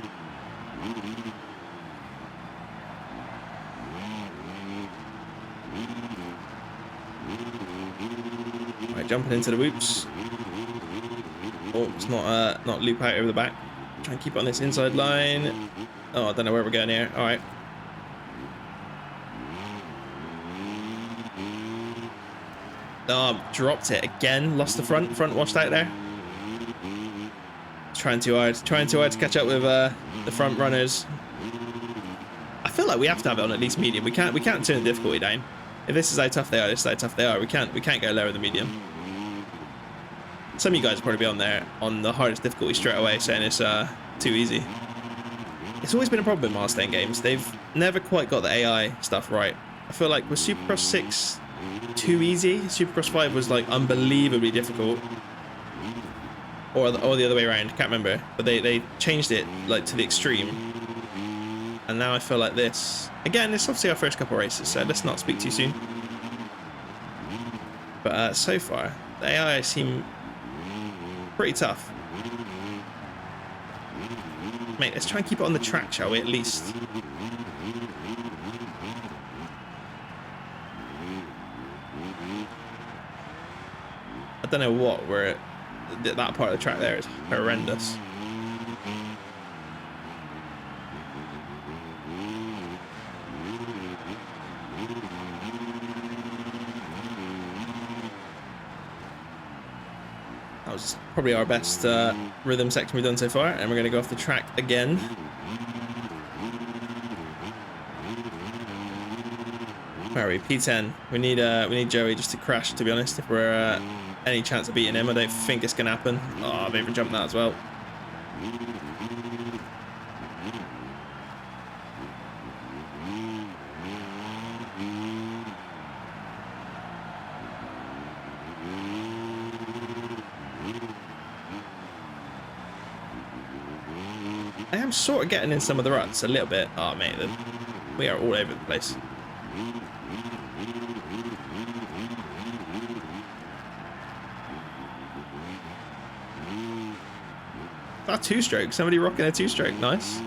Right, jumping into the whoops. Oh, it's not loop out over the back. Try and keep it on this inside line. Oh, I don't know where we're going here. All right. Oh, dropped it again. Lost the front washed out there. Trying too hard to catch up with the front runners. I feel like we have to have it on at least medium. We can't turn the difficulty down. If this is how tough they are, this is how tough they are. We can't go lower than medium. Some of you guys will probably be on there on the hardest difficulty straight away, saying it's too easy. It's always been a problem in Milestone games. They've never quite got the AI stuff right. I feel like with Supercross 6 too easy. Supercross 5 was like unbelievably difficult. Or the other way around, can't remember. But they changed it like to the extreme. And now I feel like this. Again, it's obviously our first couple of races, so let's not speak too soon. But so far, the AI seem pretty tough. Mate, let's try and keep it on the track, shall we, at least? I don't know what we're... That part of the track there is horrendous. That was probably our best rhythm section we've done so far, and we're going to go off the track again. Where are we? P10. We need Joey just to crash, to be honest, if we're any chance of beating him. I don't think it's going to happen. Oh, I've even jumped that as well. I am sort of getting in some of the ruts a little bit. Oh, mate, we are all over the place. That two-stroke. Somebody rocking a two-stroke. Nice.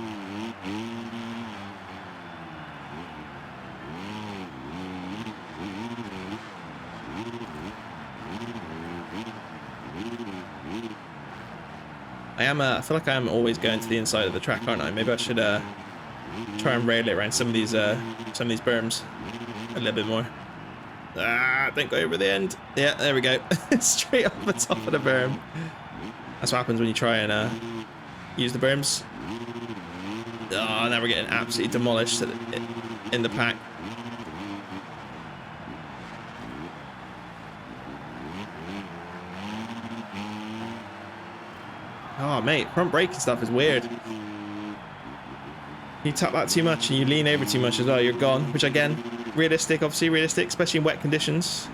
I feel like I am always going to the inside of the track, aren't I? Maybe I should try and rail it around some of these berms a little bit more. Ah, don't go over the end. Yeah, there we go. Straight off the top of the berm. That's what happens when you try and use the berms. Oh, now we're getting absolutely demolished in the pack. Oh, mate, front braking stuff is weird. You tap that too much and you lean over too much as well, you're gone. Which, again, realistic, obviously realistic, especially in wet conditions.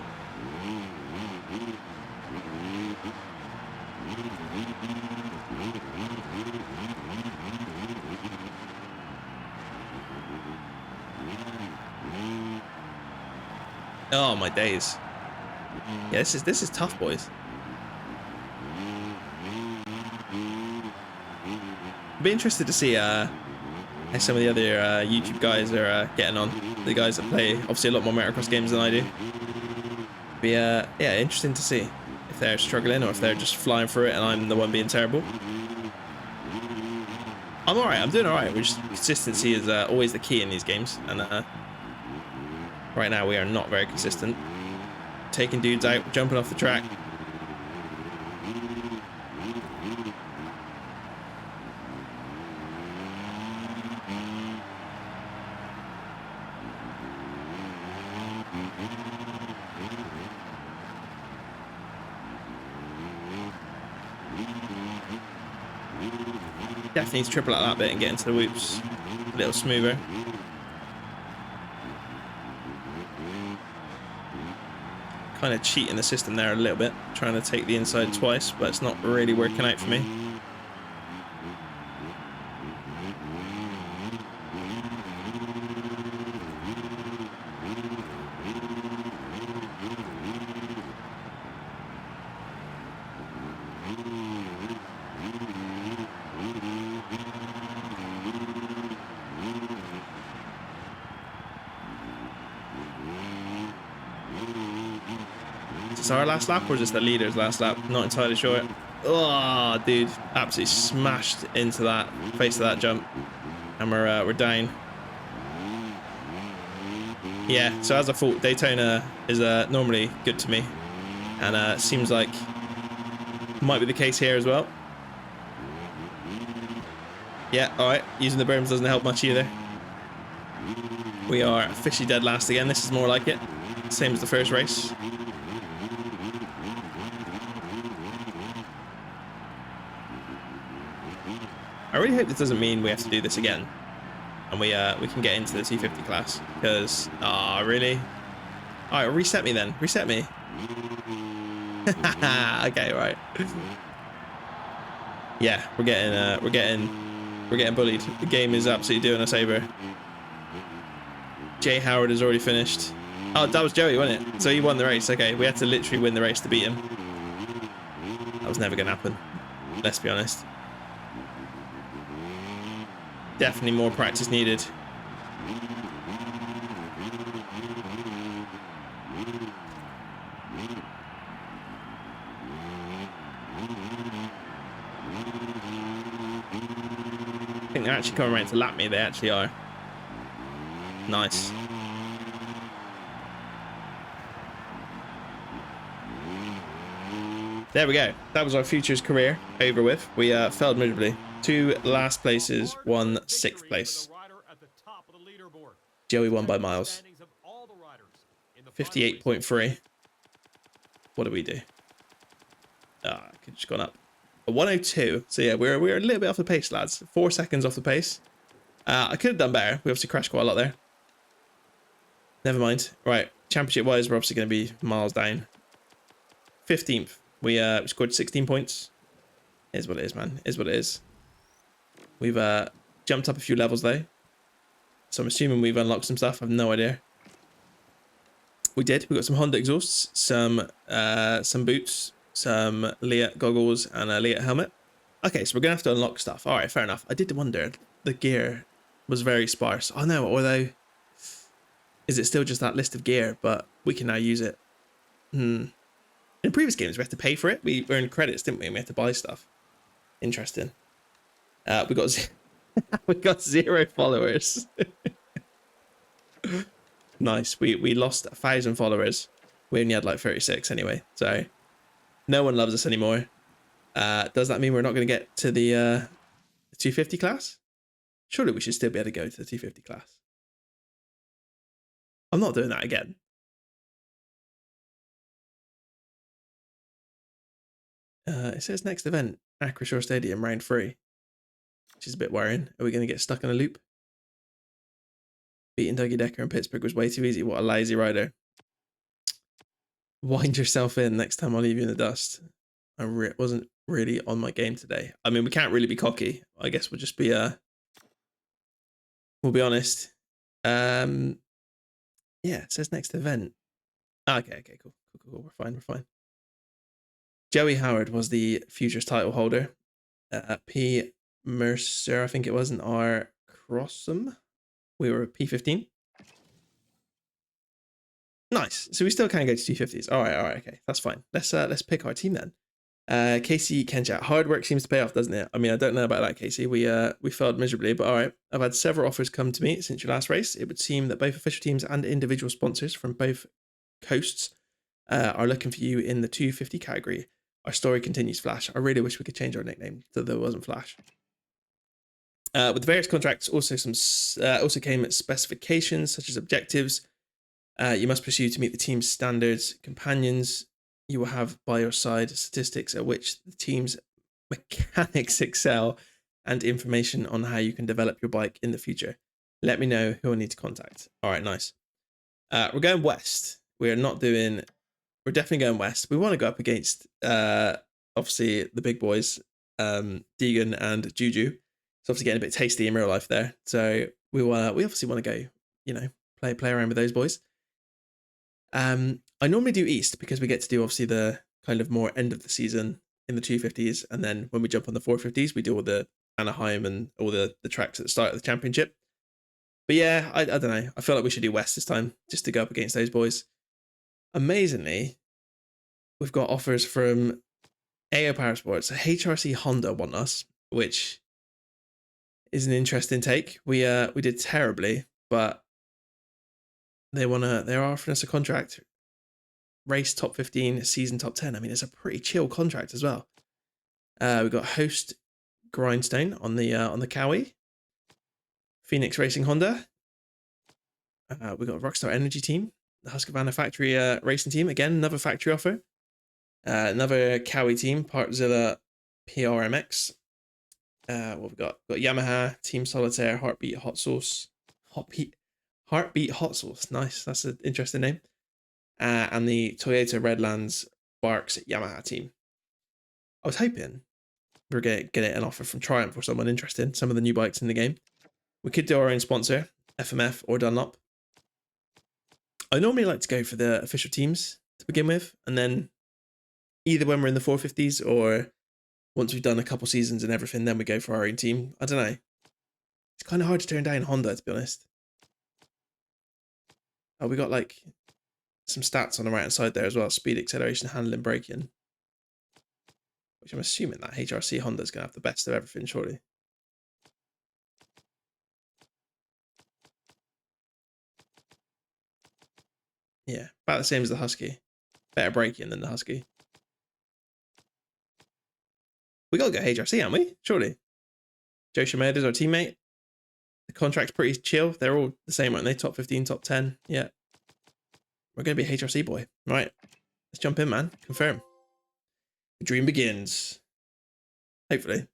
Oh, my days. Yeah, this is tough, boys. Be interested to see how some of the other YouTube guys are getting on. The guys that play obviously a lot more Motocross games than I do. Be yeah, interesting to see if they're struggling or if they're just flying through it and I'm the one being terrible. I'm alright, I'm doing alright. Consistency is always the key in these games, and right now we are not very consistent. Taking dudes out, jumping off the track. Definitely need to triple out that bit and get into the whoops a little smoother. Kind of cheating the system there a little bit, trying to take the inside twice, but it's not really working out for me. Is this our last lap or is this the leader's last lap? Not entirely sure. Oh, dude, absolutely smashed into that face of that jump, and we're down. Yeah, so as I thought, Daytona is normally good to me, and seems like might be the case here as well. Yeah, all right. Using the berms doesn't help much either. We are officially dead last again. This is more like it. Same as the first race. I really hope this doesn't mean we have to do this again, and we can get into the 250 class. Because really? All right, reset me then. Reset me. Okay, right. Yeah, we're getting bullied. The game is absolutely doing us over. Jay Howard has already finished. Oh, that was Joey, wasn't it? So he won the race. Okay, we had to literally win the race to beat him. That was never going to happen. Let's be honest. Definitely more practice needed. I think they're actually coming around to lap me. They actually are. Nice. There we go. That was our Futures career over with. We failed miserably. 2 last places, 1 6th place. Joey won by miles. 58.3. What do we do? Ah, I could just gone up. A 102. So yeah, we're a little bit off the pace, lads. 4 seconds off the pace. I could have done better. We obviously crashed quite a lot there. Never mind. Right, championship wise, we're obviously going to be miles down. 15th. We scored 16 points. Is what it is, man. Is what it is. We've jumped up a few levels though, so I'm assuming we've unlocked some stuff. I have no idea. We did. We got some Honda exhausts, some boots, some Leah goggles, and a Leah helmet. Okay, so we're gonna have to unlock stuff. All right, fair enough. I did wonder. The gear was very sparse. Oh no, although is it still just that list of gear? But we can now use it. In previous games, we had to pay for it. We earned credits, didn't we? And we had to buy stuff. Interesting. We got 0 followers. Nice. We lost 1,000 followers. We only had like 36 anyway. So no one loves us anymore. Does that mean we're not going to get to the 250 class? Surely we should still be able to go to the 250 class. I'm not doing that again. It says next event, Acrisure Stadium, round 3. Which is a bit worrying. Are we going to get stuck in a loop? Beating Dougie Decker in Pittsburgh was way too easy. What a lazy rider. Wind yourself in. Next time I'll leave you in the dust. I wasn't really on my game today. I mean, we can't really be cocky. I guess we'll just be we'll be honest. Yeah, it says next event. Okay, cool. We're fine. Joey Howard was the Futures title holder. P. Mercer, I think it was, and R. Crossum. We were P15. Nice. So we still can go to 250s. All right, okay, that's fine. Let's pick our team then. Casey Kenchat. Hard work seems to pay off, doesn't it? I mean, I don't know about that, Casey. We failed miserably, but all right. I've had several offers come to me since your last race. It would seem that both official teams and individual sponsors from both coasts are looking for you in the 250 category. Our story continues, Flash. I really wish we could change our nickname so there wasn't Flash. With the various contracts, also came specifications such as objectives. You must pursue to meet the team's standards. Companions you will have by your side. Statistics at which the team's mechanics excel. and information on how you can develop your bike in the future. Let me know who I need to contact. All right, nice. We're going west. We're definitely going west. We want to go up against, obviously, the big boys, Deegan and Juju. It's obviously getting a bit tasty in real life there. So we obviously want to go, play around with those boys. I normally do east because we get to do obviously the kind of more end of the season in the 250s, and then when we jump on the 450s, we do all the Anaheim and all the tracks at the start of the championship. But yeah, I don't know. I feel like we should do west this time just to go up against those boys. Amazingly, we've got offers from AO Power Sports. HRC Honda want us, which is an interesting take. We did terribly, but they're offering us a contract. Race top 15, season top 10. I mean, it's a pretty chill contract as well. We've got Host Grindstone on the Cowie. Phoenix Racing Honda. We've got Rockstar Energy Team. The Husqvarna Factory Racing Team. Again, another factory offer. Another Cowie team, Partzilla PRMX. What we've got? We've got Yamaha, Team Solitaire, Heartbeat Hot Sauce. Heartbeat Hot Sauce. Nice. That's an interesting name. And the Toyota Redlands Barks Yamaha team. I was hoping we were going to get an offer from Triumph or someone interested in some of the new bikes in the game. We could do our own sponsor, FMF or Dunlop. I normally like to go for the official teams to begin with, and then either when we're in the 450s or once we've done a couple seasons and everything, then we go for our own team. I don't know. It's kind of hard to turn down Honda, to be honest. Oh, we got like some stats on the right hand side there as well. Speed, acceleration, handling, braking. Which I'm assuming that HRC Honda is going to have the best of everything, surely. Yeah, about the same as the Husky. Better braking than the Husky. We got to go HRC, haven't we? Surely. Joe Shimade's our teammate. The contract's pretty chill. They're all the same, aren't they? Top 15, top 10. Yeah. We're going to be HRC boy. Right. Let's jump in, man. Confirm. The dream begins. Hopefully.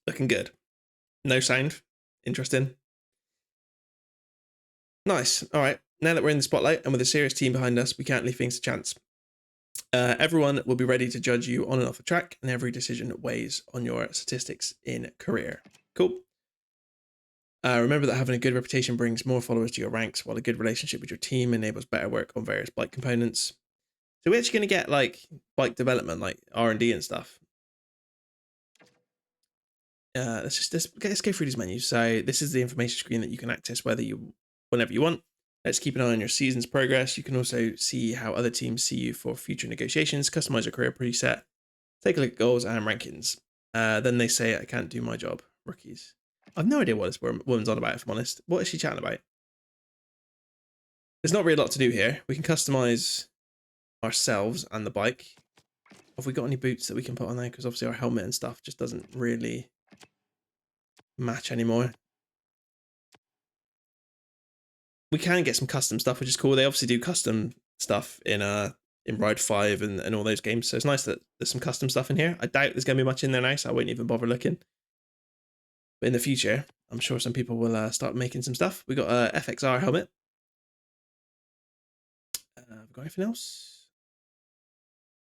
Looking good. No sound. Interesting. Nice. All right. Now that we're in the spotlight and with a serious team behind us, we can't leave things to chance. Everyone will be ready to judge you on and off the track, and every decision weighs on your statistics in career. Cool. Remember that having a good reputation brings more followers to your ranks, while a good relationship with your team enables better work on various bike components. So we're actually going to get like bike development, like R&D and stuff. Let's go through these menus. So this is the information screen that you can access whenever you want. Let's keep an eye on your season's progress. You can also see how other teams see you for future negotiations, customize your career preset, take a look at goals and rankings. Then they say, I can't do my job. Rookies. I've no idea what this woman's on about, if I'm honest. What is she chatting about? There's not really a lot to do here. We can customize ourselves and the bike. Have we got any boots that we can put on there? Because obviously our helmet and stuff just doesn't really match anymore. We can get some custom stuff, which is cool. They obviously do custom stuff in Ride 5 and all those games. So it's nice that there's some custom stuff in here. I doubt there's going to be much in there now, so I won't even bother looking. But in the future, I'm sure some people will start making some stuff. We got a FXR helmet. Have we got anything else?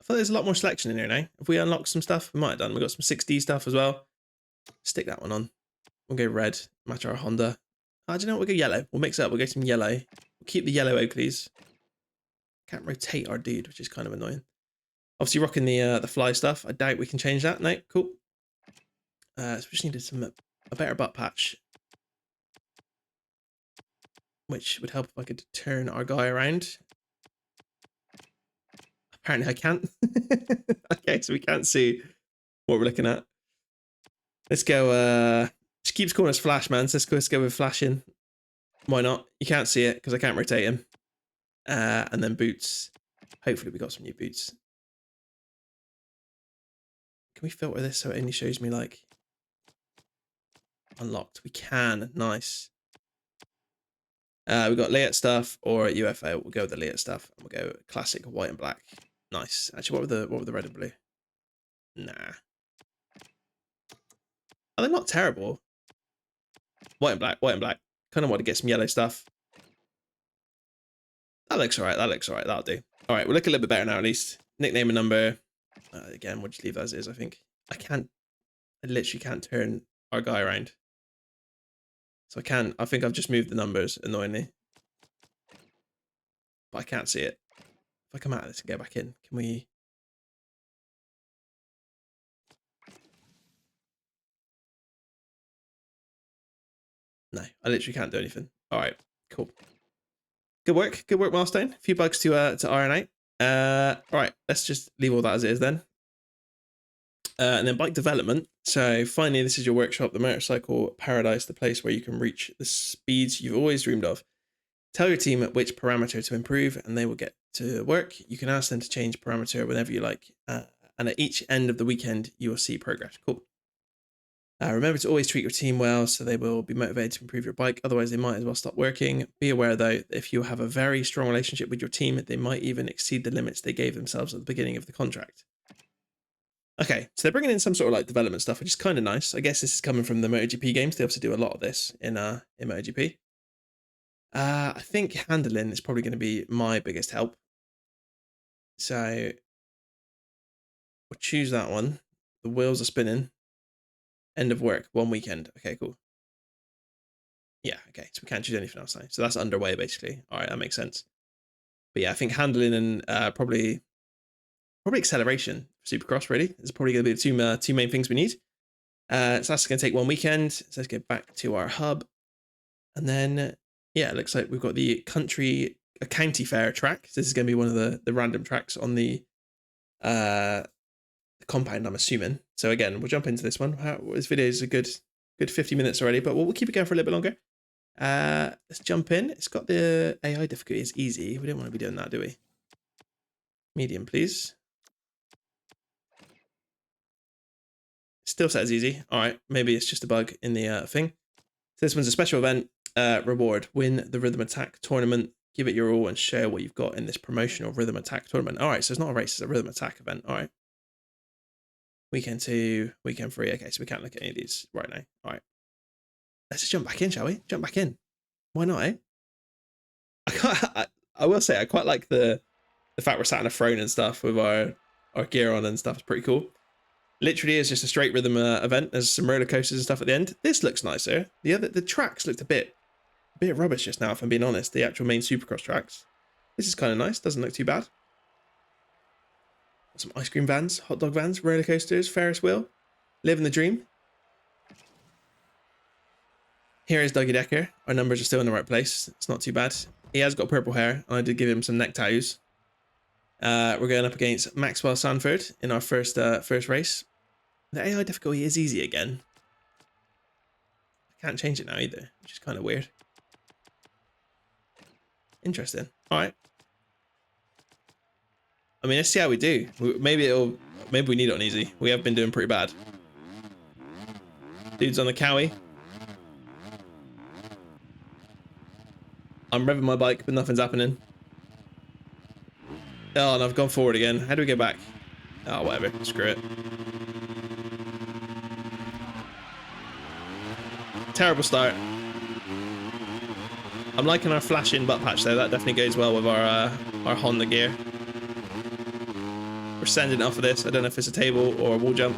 I feel there's a lot more selection in here now. If we unlock some stuff, we might have done. We got some 6D stuff as well. Stick that one on. We'll go red, match our Honda. Do you know what? We'll go yellow. We'll mix it up. We'll go some yellow. We'll keep the yellow Oakleys. Can't rotate our dude, which is kind of annoying. Obviously rocking the fly stuff. I doubt we can change that. No, cool. So we just needed a better butt patch, which would help if I could turn our guy around. Apparently I can't. Okay, so we can't see what we're looking at. Let's go. She keeps calling us Flash, man. So let's go with flashing. Why not? You can't see it because I can't rotate him. And then boots. Hopefully we got some new boots. Can we filter this so it only shows me like unlocked? We can. Nice. We got layout stuff or UFO. We'll go with the layout stuff. And we'll go classic white and black. Nice. Actually, what were the red and blue? Nah. Oh, they're not terrible. White and black, white and black. Kind of want to get some yellow stuff. That looks alright, that looks alright, that'll do. Alright, we'll look a little bit better now at least. Nickname and number. Again, we'll just leave that as is, I think. I literally can't turn our guy around. So I think I've just moved the numbers, annoyingly. But I can't see it. If I come out of this and get back in, can we... No, I literally can't do anything. Alright, cool. Good work, milestone. A few bugs to iron out. Alright, let's just leave all that as it is then. And then bike development. So finally, this is your workshop, the motorcycle paradise, the place where you can reach the speeds you've always dreamed of. Tell your team which parameter to improve and they will get to work. You can ask them to change parameter whenever you like. And at each end of the weekend, you will see progress. Cool. Remember to always treat your team well so they will be motivated to improve your bike. Otherwise, they might as well stop working. Be aware, though, that if you have a very strong relationship with your team, they might even exceed the limits they gave themselves at the beginning of the contract. Okay, so they're bringing in some sort of like development stuff, which is kind of nice. I guess this is coming from the MotoGP games. They obviously do a lot of this in MotoGP. I think handling is probably going to be my biggest help. So we'll choose that one. The wheels are spinning. End of work, 1 weekend. Okay, cool. Yeah, okay, so we can't choose anything else now. So that's underway, basically. All right, that makes sense. But yeah, I think handling and probably acceleration for Supercross, really. Is probably going to be the two main things we need. So that's going to take 1 weekend. So let's get back to our hub. And then, yeah, it looks like we've got the county fair track. So this is going to be one of the random tracks on the compound, I'm assuming. So again, we'll jump into this one. This video is a good 50 minutes already, but we'll keep it going for a little bit longer. Let's jump in. It's got the AI difficulty is easy. We don't want to be doing that, do we? Medium, please. Still says easy. All right, maybe it's just a bug in the thing. So this one's a special event. Reward. Win the Rhythm Attack tournament. Give it your all and share what you've got in this promotional Rhythm Attack tournament. All right, so it's not a race, it's a Rhythm Attack event. All right. Weekend 2, weekend 3. Okay, so we can't look at any of these right now. All right. Let's just jump back in, shall we? Jump back in. Why not, eh? I will say, I quite like the fact we're sat on a throne and stuff with our gear on and stuff. It's pretty cool. Literally is just a straight rhythm event. There's some roller coasters and stuff at the end. This looks nicer. The tracks looked a bit rubbish just now, if I'm being honest. The actual main Supercross tracks. This is kind of nice. Doesn't look too bad. Some ice cream vans, hot dog vans, roller coasters, Ferris wheel. Living the dream. Here is Dougie Decker. Our numbers are still in the right place. It's not too bad. He has got purple hair. I did give him some neck tattoos. We're going up against Maxwell Sanford in our first race. The AI difficulty is easy again. I can't change it now either, which is kind of weird. Interesting. All right. I mean, let's see how we do. Maybe we need it on easy. We have been doing pretty bad. Dude's on the Cowie. I'm revving my bike, but nothing's happening. Oh, and I've gone forward again. How do we get back? Oh, whatever. Screw it. Terrible start. I'm liking our flashing butt patch though. That definitely goes well with our Honda gear. We're sending it off of this. I don't know if it's a table or a wall jump.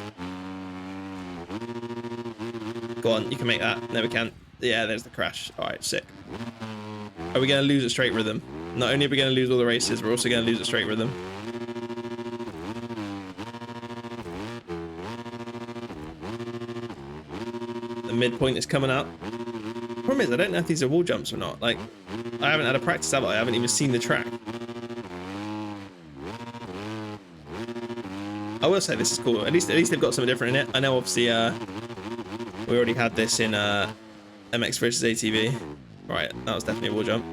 Go on, you can make that. No, we can't. Yeah, there's the crash. All right, sick. Are we going to lose a straight rhythm? Not only are we going to lose all the races, we're also going to lose a straight rhythm. The midpoint is coming up. Problem is, I don't know if these are wall jumps or not. Like, I haven't had a practice, have I? I haven't even seen the track. I will say this is cool. At least they've got something different in it. I know, obviously, we already had this in MX versus ATV. Right, that was definitely a wall jump.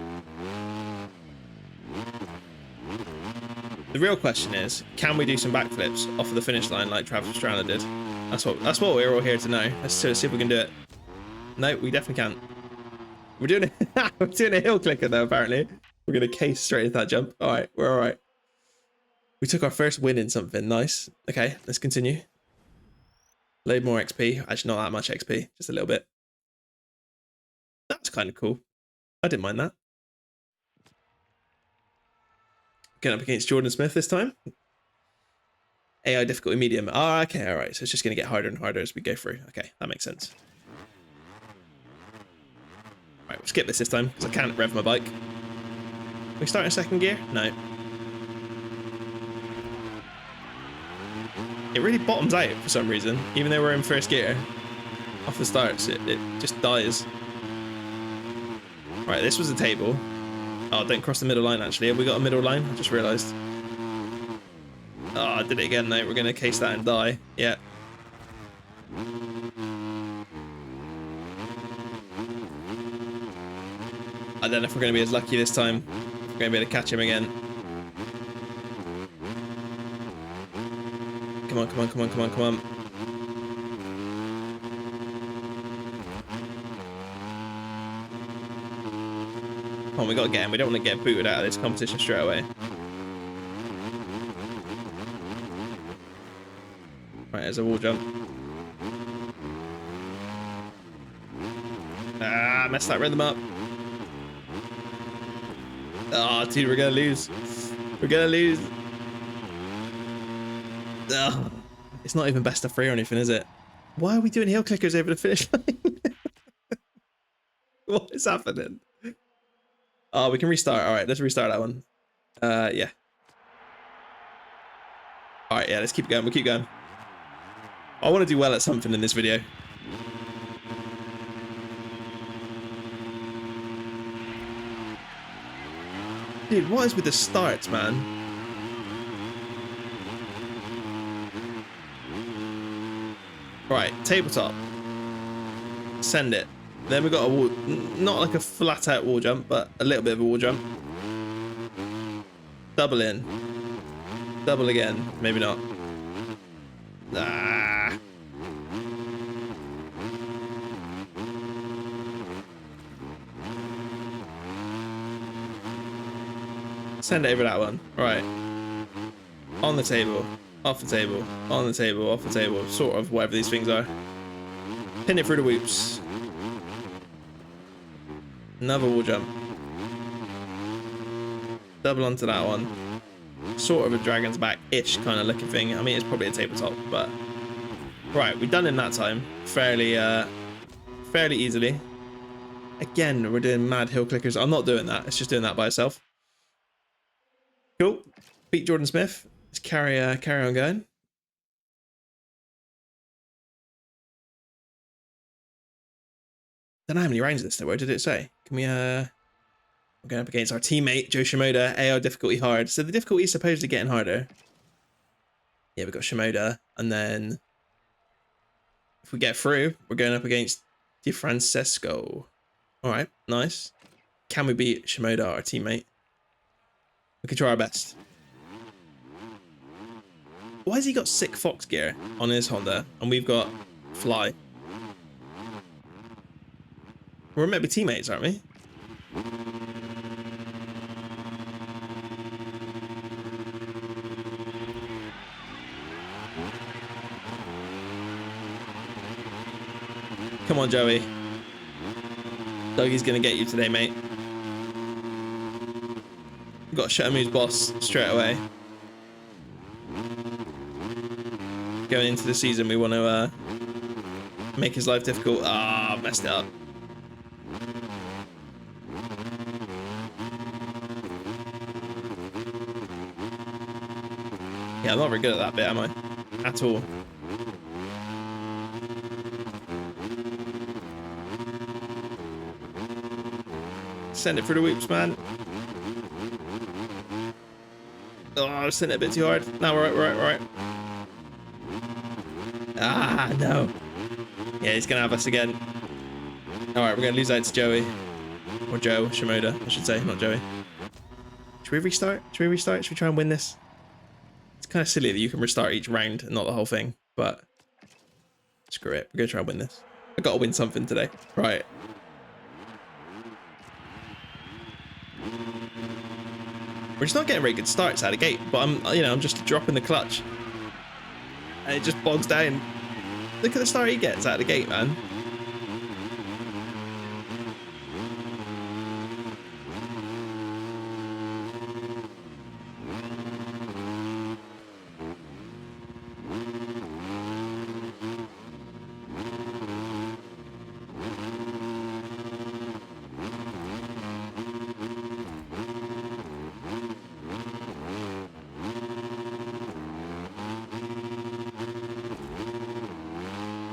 The real question is, can we do some backflips off of the finish line like Travis Pastrana did? That's what we're all here to know. Let's see if we can do it. No, we definitely can't. We're doing a hill clicker though, apparently. We're gonna case straight into that jump. Alright, we're alright. We took our first win in something. Nice. Okay, let's continue. Load more XP. Actually, not that much XP, just a little bit. That's kind of cool. I didn't mind that. Going up against Jordan Smith this time. AI difficulty medium. Oh, okay, all right. So it's just going to get harder and harder as we go through. Okay, that makes sense. All right, we'll skip this time because I can't rev my bike. Can we start in second gear? No. It really bottoms out for some reason, even though we're in first gear. Off the starts, it just dies. Right, this was a table. Oh, don't cross the middle line, actually. Have we got a middle line? I just realised. Oh, I did it again, though. We're going to case that and die. Yeah. I don't know if we're going to be as lucky this time. We're going to be able to catch him again. Come on, come on, come on, come on, come on. Come on, we got to get him. We don't want to get booted out of this competition straight away. Right, there's a wall jump. Ah, messed that rhythm up. Oh, dude, we're going to lose. We're going to lose. Ugh. It's not even best of 3 or anything, is it? Why are we doing heel clickers over the finish line? What is happening? Oh, we can restart. All right, let's restart that one. Yeah. All right, yeah, let's keep going. We'll keep going. I want to do well at something in this video. Dude, what is with the starts, man? Right, tabletop. Send it. Then we got a wall, not like a flat out wall jump, but a little bit of a wall jump. Double in. Double again. Maybe not. Ah. Send it over that one. Right. On the table. Off the table. On the table. Off the table. Sort of whatever these things are. Pin it through the whoops. Another wall jump. Double onto that one. Sort of a dragon's back-ish kind of looking thing. I mean, it's probably a tabletop, but... Right, we've done in that time. Fairly easily. Again, we're doing mad hill clickers. I'm not doing that. It's just doing that by itself. Cool. Beat Jordan Smith. Let's carry on going. Don't know how many rounds this there were. Did it say? Can we we're going up against our teammate Joe Shimoda. AR difficulty hard. So the difficulty is supposedly getting harder. Yeah, we've got Shimoda, and then if we get through, we're going up against DiFrancesco. All right, nice. Can we beat Shimoda, our teammate? We can try our best. Why has he got sick Fox gear on his Honda, and we've got Fly? We're meant to be teammates, aren't we? Come on, Joey. Dougie's gonna get you today, mate. We've got to shut him who's boss straight away. Going into the season, we want to make his life difficult. Ah, messed it up. Yeah, I'm not very good at that bit, am I? At all. Send it through the whoops, man. Oh, I sent it a bit too hard. No, we're right. Ah, no. Yeah, he's going to have us again. All right, we're going to lose out to Joey. Or Joe Shimoda, I should say, not Joey. Should we restart? Should we try and win this? It's kind of silly that you can restart each round and not the whole thing, but screw it. We're going to try and win this. I got to win something today. Right. We're just not getting very good starts out of the gate, but I'm just dropping the clutch. And it just bogs down. Look at the start he gets out of the gate, man.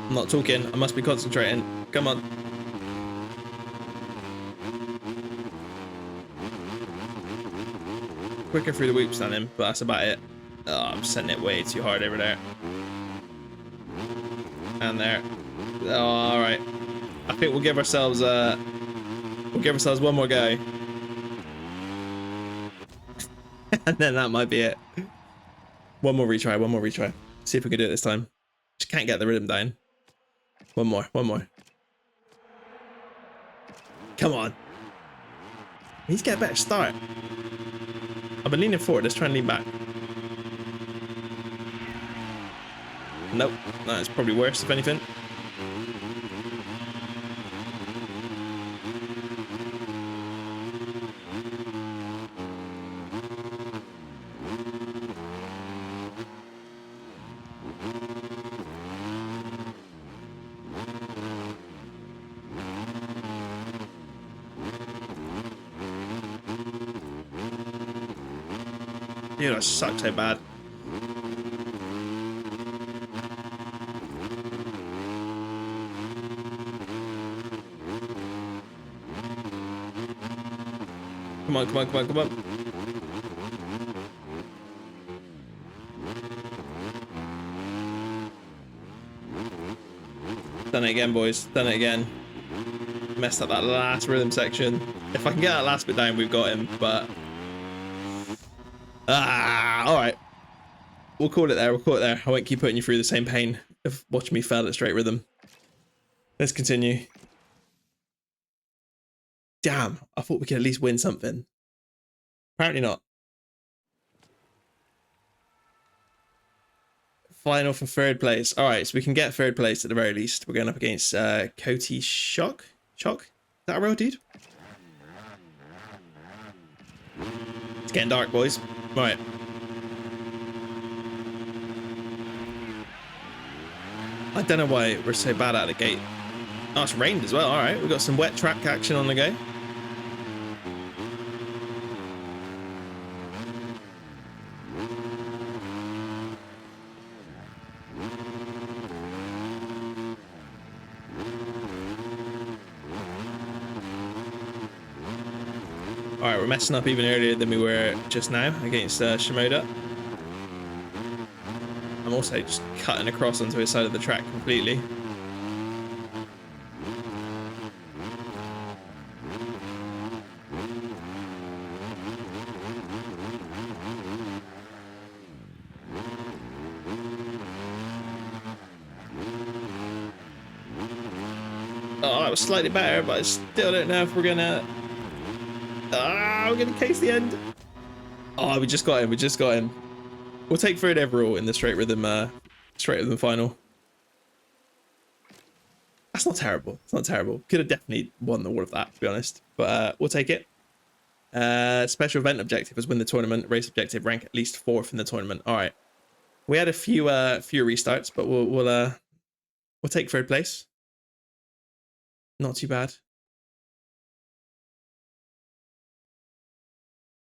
I'm not talking. I must be concentrating. Come on. Quicker through the whoops than him, but that's about it. Oh, I'm setting it way too hard over there. And there. Oh, all right. I think we'll give ourselves one more go. And then that might be it. One more retry, one more retry. See if we can do it this time. Just can't get the rhythm down. One more, one more. Come on. He's got a better start. I've been leaning forward, let's try and lean back. Nope, no, it's probably worse if anything. Dude, I suck so bad. Come on, come on, come on, come on. Done it again, boys. Done it again. Messed up that last rhythm section. If I can get that last bit down, we've got him, but... all right. We'll call it there. We'll call it there. I won't keep putting you through the same pain of watching me fail at straight rhythm. Let's continue. Damn, I thought we could at least win something. Apparently not. Final for third place. All right, so we can get third place at the very least. We're going up against Cody Shock. Shock? Is that a real dude? It's getting dark, boys. All right. I don't know why we're so bad out of the gate. Oh, it's rained as well. All right, we've got some wet track action on the go. All right, we're messing up even earlier than we were just now against Shimoda. I'm also just cutting across onto his side of the track completely. Oh, that was slightly better, but I still don't know if we're gonna... we're gonna case the end. Oh, we just got him. We just got him. We'll take third overall in the straight rhythm final. That's not terrible. It's not terrible. Could have definitely won all of that, to be honest. But we'll take it. Special event objective was win the tournament. Race objective, rank at least 4th in the tournament. All right. We had a few restarts, but we'll take third place. Not too bad.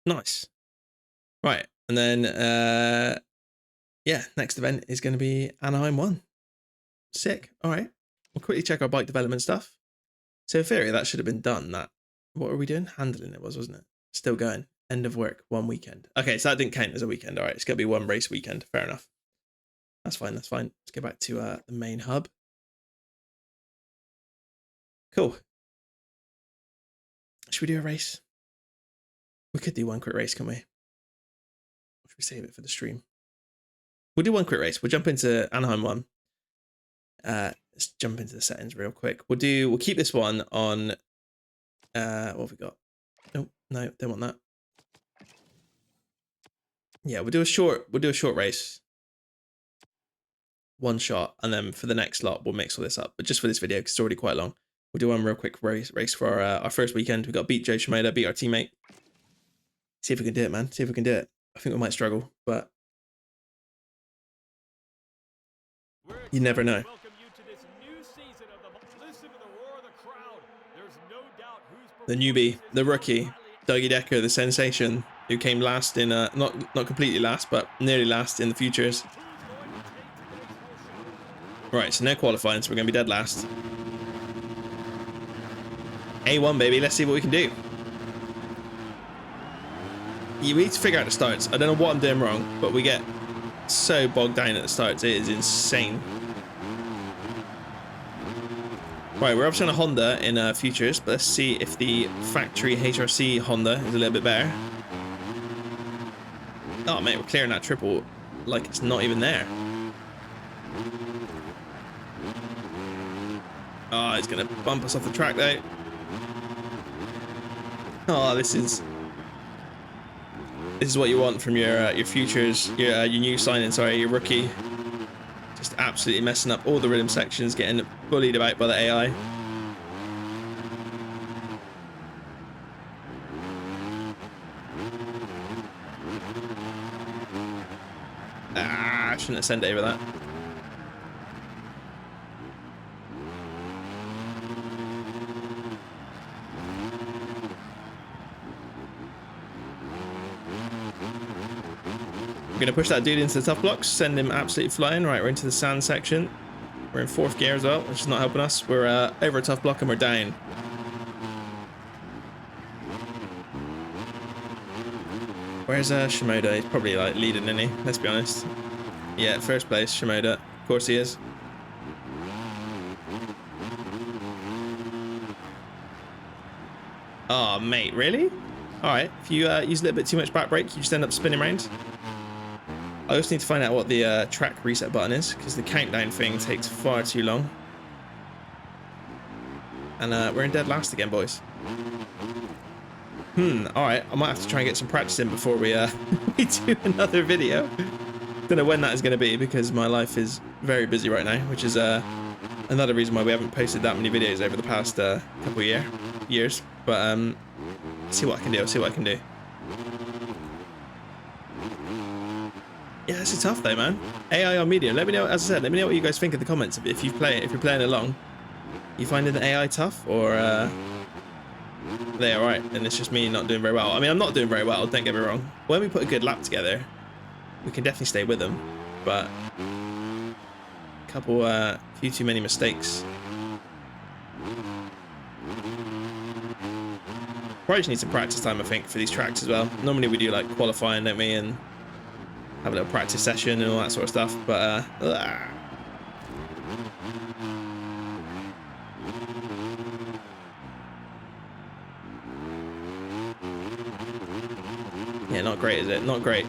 Nice. Right. And then, yeah, next event is going to be Anaheim 1. Sick. All right. We'll quickly check our bike development stuff. So in theory, that should have been done. What were we doing? Handling it wasn't it? Still going. End of work, 1 weekend. Okay, so that didn't count as a weekend. All right, it's going to be 1 race weekend. Fair enough. That's fine. That's fine. Let's get back to the main hub. Cool. Should we do a race? We could do 1 quick race, can we? Or should we save it for the stream? We'll do 1 quick race. We'll jump into Anaheim 1. Let's jump into the settings real quick. We'll keep this one on what have we got? Oh, no, don't want that. Yeah, we'll do a short race. one shot, and then for the next lot we'll mix all this up. But just for this video, because it's already quite long, we'll do one real quick race for our first weekend. We got beat Joe Shimoda, beat our teammate. See if we can do it, man. See if we can do it. I think we might struggle, but you never know. The newbie, the rookie, Dougie Decker, the sensation, who came last in not completely last, but nearly last in the futures. Right, so no qualifying, so we're gonna be dead last. A1, baby. Let's see what we can do. You need to figure out the starts. I don't know what I'm doing wrong, but we get so bogged down at the starts. It is insane. Right, we're obviously on a Honda in futures, but let's see if the factory HRC Honda is a little bit better. Oh, mate, we're clearing that triple like it's not even there. Oh, it's going to bump us off the track, though. Oh, this is what you want from your futures, your new signing, sorry, your rookie. Just absolutely messing up all the rhythm sections, getting bullied about by the AI. Ah, I shouldn't have sent it over that. We're going to push that dude into the tough blocks, send him absolutely flying. Right, we're into the sand section. We're in 4th gear as well, which is not helping us. We're over a tough block and we're down. Where's Shimoda? He's probably like leading, isn't he? Let's be honest. Yeah, first place, Shimoda. Of course he is. Oh, mate, really? Alright, if you use a little bit too much back brake, you just end up spinning around. I also need to find out what the track reset button is, because the countdown thing takes far too long. And we're in dead last again, boys. Alright, I might have to try and get some practice in before we, we do another video. Don't know when that is going to be, because my life is very busy right now, which is another reason why we haven't posted that many videos over the past couple of years. But see what I can do, I'll see what I can do. Yeah, this is tough though, man. AI on medium. Let me know, as I said, let me know what you guys think in the comments. If you're playing along, you finding the AI tough, or they alright, and it's just me not doing very well. I mean, I'm not doing very well, don't get me wrong. When we put a good lap together, we can definitely stay with them, but a few too many mistakes. Probably just need some practice time, I think, for these tracks as well. Normally we do like qualifying, don't we, and have a little practice session and all that sort of stuff, but yeah, not great, is it? Not great.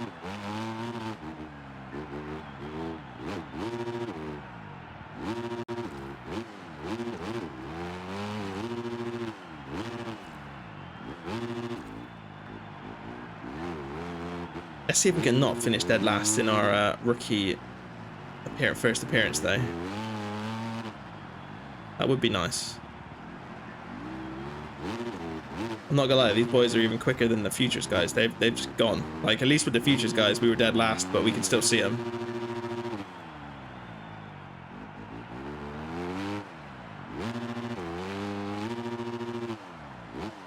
Let's see if we can not finish dead last in our rookie first appearance, though. That would be nice. I'm not gonna lie, these boys are even quicker than the futures guys. They've just gone. Like, at least with the futures guys, we were dead last, but we can still see them.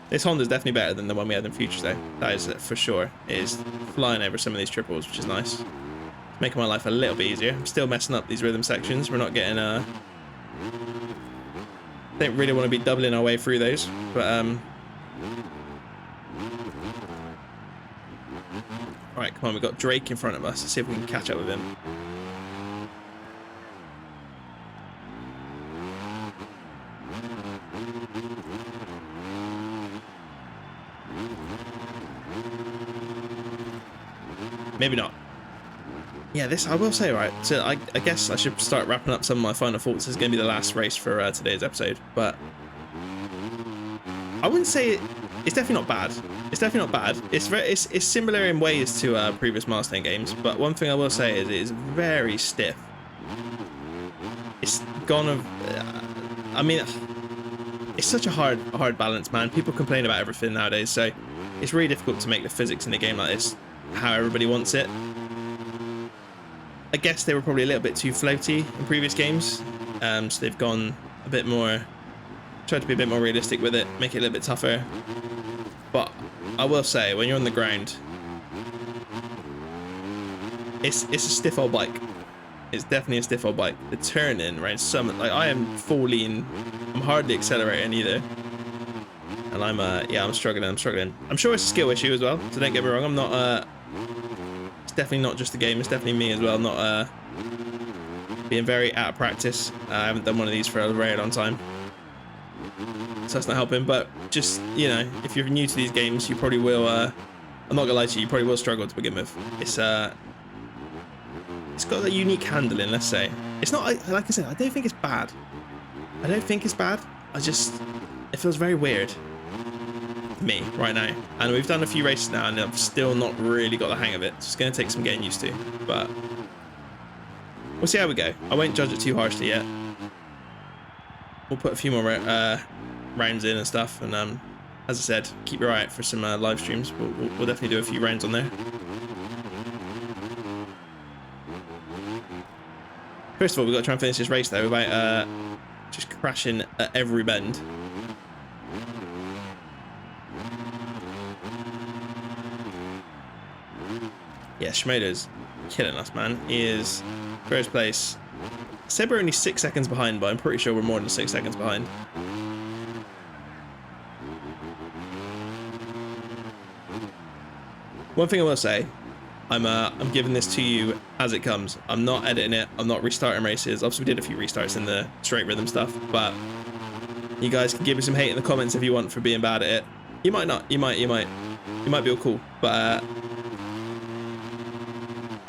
This Honda's definitely better than the one we had in futures, though. That is for sure. It is flying over some of these triples, which is nice. It's making my life a little bit easier. I'm still messing up these rhythm sections. We're not getting don't really want to be doubling our way through those, but alright, come on, we've got Drake in front of us. Let's see if we can catch up with him. Maybe not. Yeah, this, I will say, right, so I guess I should start wrapping up some of my final thoughts. This is going to be the last race for today's episode, but I wouldn't say it's definitely not bad. It's definitely not bad. It's similar in ways to previous Milestone games, but one thing I will say is it is very stiff. gone. I mean, it's such a hard balance, man. People complain about everything nowadays, so it's really difficult to make the physics in a game like this how everybody wants it. I guess they were probably a little bit too floaty in previous games, so they've gone a bit more, tried to be a bit more realistic with it, make it a little bit tougher. But I will say, when you're on the ground, it's a stiff old bike. It's definitely a stiff old bike. The turning, right? Like I am full lean. I'm hardly accelerating either. And I'm struggling. I'm sure it's a skill issue as well. So don't get me wrong. I'm not. It's definitely not just the game. It's definitely me as well. Not being very out of practice. I haven't done one of these for a very long time, so that's not helping. But just, you know, if you're new to these games, you probably will. I'm not gonna lie to you. You probably will struggle to begin with. It's got a unique handling, let's say. It's not, like I said, I don't think it's bad. It feels very weird to me right now. And we've done a few races now and I've still not really got the hang of it. So it's going to take some getting used to, but we'll see how we go. I won't judge it too harshly yet. We'll put a few more rounds in and stuff. And as I said, keep your eye out for some live streams. We'll definitely do a few rounds on there. First of all, we've got to try and finish this race though without just crashing at every bend. Yeah, Shimoda's killing us, man. He is first place. I said we're only 6 seconds behind, but I'm pretty sure we're more than 6 seconds behind. One thing I will say, I'm giving this to you as it comes. I'm not editing it. I'm not restarting races. Obviously, we did a few restarts in the straight rhythm stuff, but you guys can give me some hate in the comments if you want for being bad at it. You might not. You might be all cool, but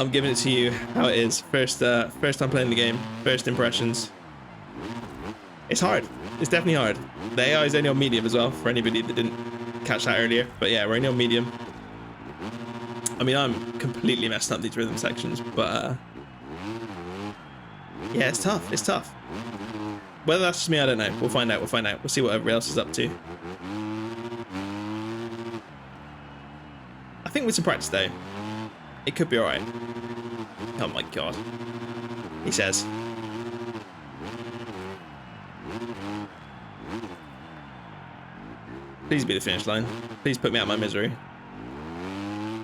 I'm giving it to you how it is. First time playing the game. First impressions. It's hard. It's definitely hard. The AI is only on medium as well for anybody that didn't catch that earlier. But yeah, we're only on medium. I mean, I'm completely messed up these rhythm sections, but yeah, it's tough. It's tough. Whether that's just me, I don't know. We'll find out. We'll see what everybody else is up to. I think with some practice, though, it could be all right. Oh my god, he says. Please be the finish line. Please put me out of my misery.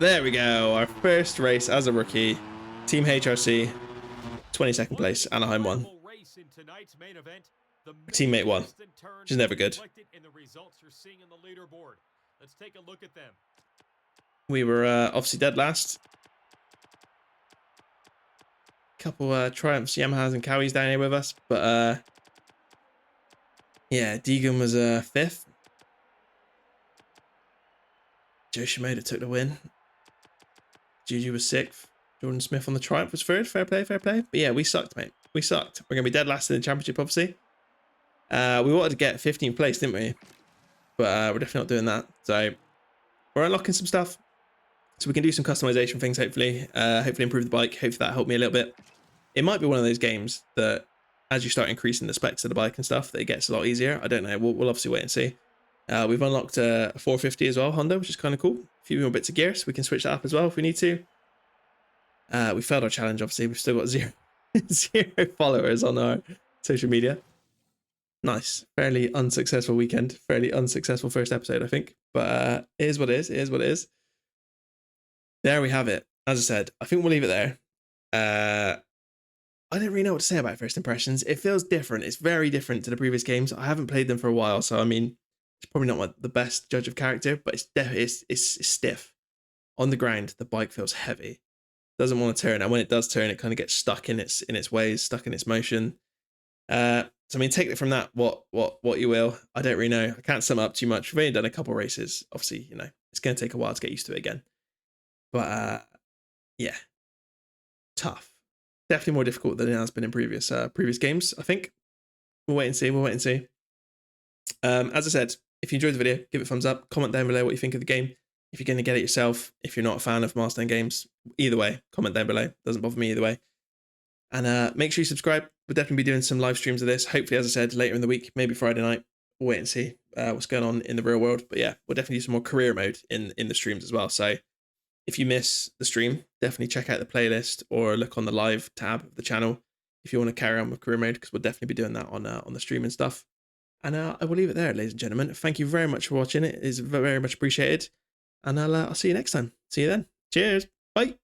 There we go, our first race as a rookie. Team HRC, 22nd place, Anaheim won. Teammate won, which is never good. Let's take a look at them. We were obviously dead last. Couple Triumphs, Yamahas and Kawis down here with us, but yeah, Deegan was 5th. Joe Shimoda took the win. Juju was 6th. Jordan Smith on the Triumph was 3rd. Fair play, fair play. But yeah, we sucked, mate. We sucked. We're going to be dead last in the championship, obviously. We wanted to get 15th place, didn't we? But we're definitely not doing that. So we're unlocking some stuff. So we can do some customization things, hopefully. Hopefully improve the bike. Hopefully that helped me a little bit. It might be one of those games that as you start increasing the specs of the bike and stuff, that it gets a lot easier. I don't know. We'll obviously wait and see. We've unlocked a 450 as well, Honda, which is kind of cool. A few more bits of gear, so we can switch that up as well if we need to. We failed our challenge, obviously. We've still got zero followers on our social media. Nice. Fairly unsuccessful weekend. Fairly unsuccessful first episode, I think. But it is what it is. It is what it is. There we have it. As I said, I think we'll leave it there. I don't really know what to say about first impressions. It feels different. It's very different to the previous games. I haven't played them for a while, so I mean, it's probably not the best judge of character, but it's stiff. On the ground, the bike feels heavy. Doesn't want to turn, and when it does turn, it kind of gets stuck in its ways, stuck in its motion. So I mean, take it from that what you will. I don't really know. I can't sum up too much. We've only done a couple races. Obviously, you know, it's going to take a while to get used to it again. But yeah, tough. Definitely more difficult than it has been in previous games, I think. We'll wait and see. As I said, if you enjoyed the video, give it a thumbs up. Comment down below what you think of the game. If you're going to get it yourself, if you're not a fan of Milestone games, either way, comment down below. Doesn't bother me either way. And make sure you subscribe. We'll definitely be doing some live streams of this. Hopefully, as I said, later in the week, maybe Friday night. We'll wait and see what's going on in the real world. But yeah, we'll definitely do some more career mode in the streams as well. So if you miss the stream, definitely check out the playlist or look on the live tab of the channel if you want to carry on with career mode, because we'll definitely be doing that on the stream and stuff. And I will leave it there, ladies and gentlemen. Thank you very much for watching. It is very much appreciated. And I'll see you next time. See you then. Cheers. Bye.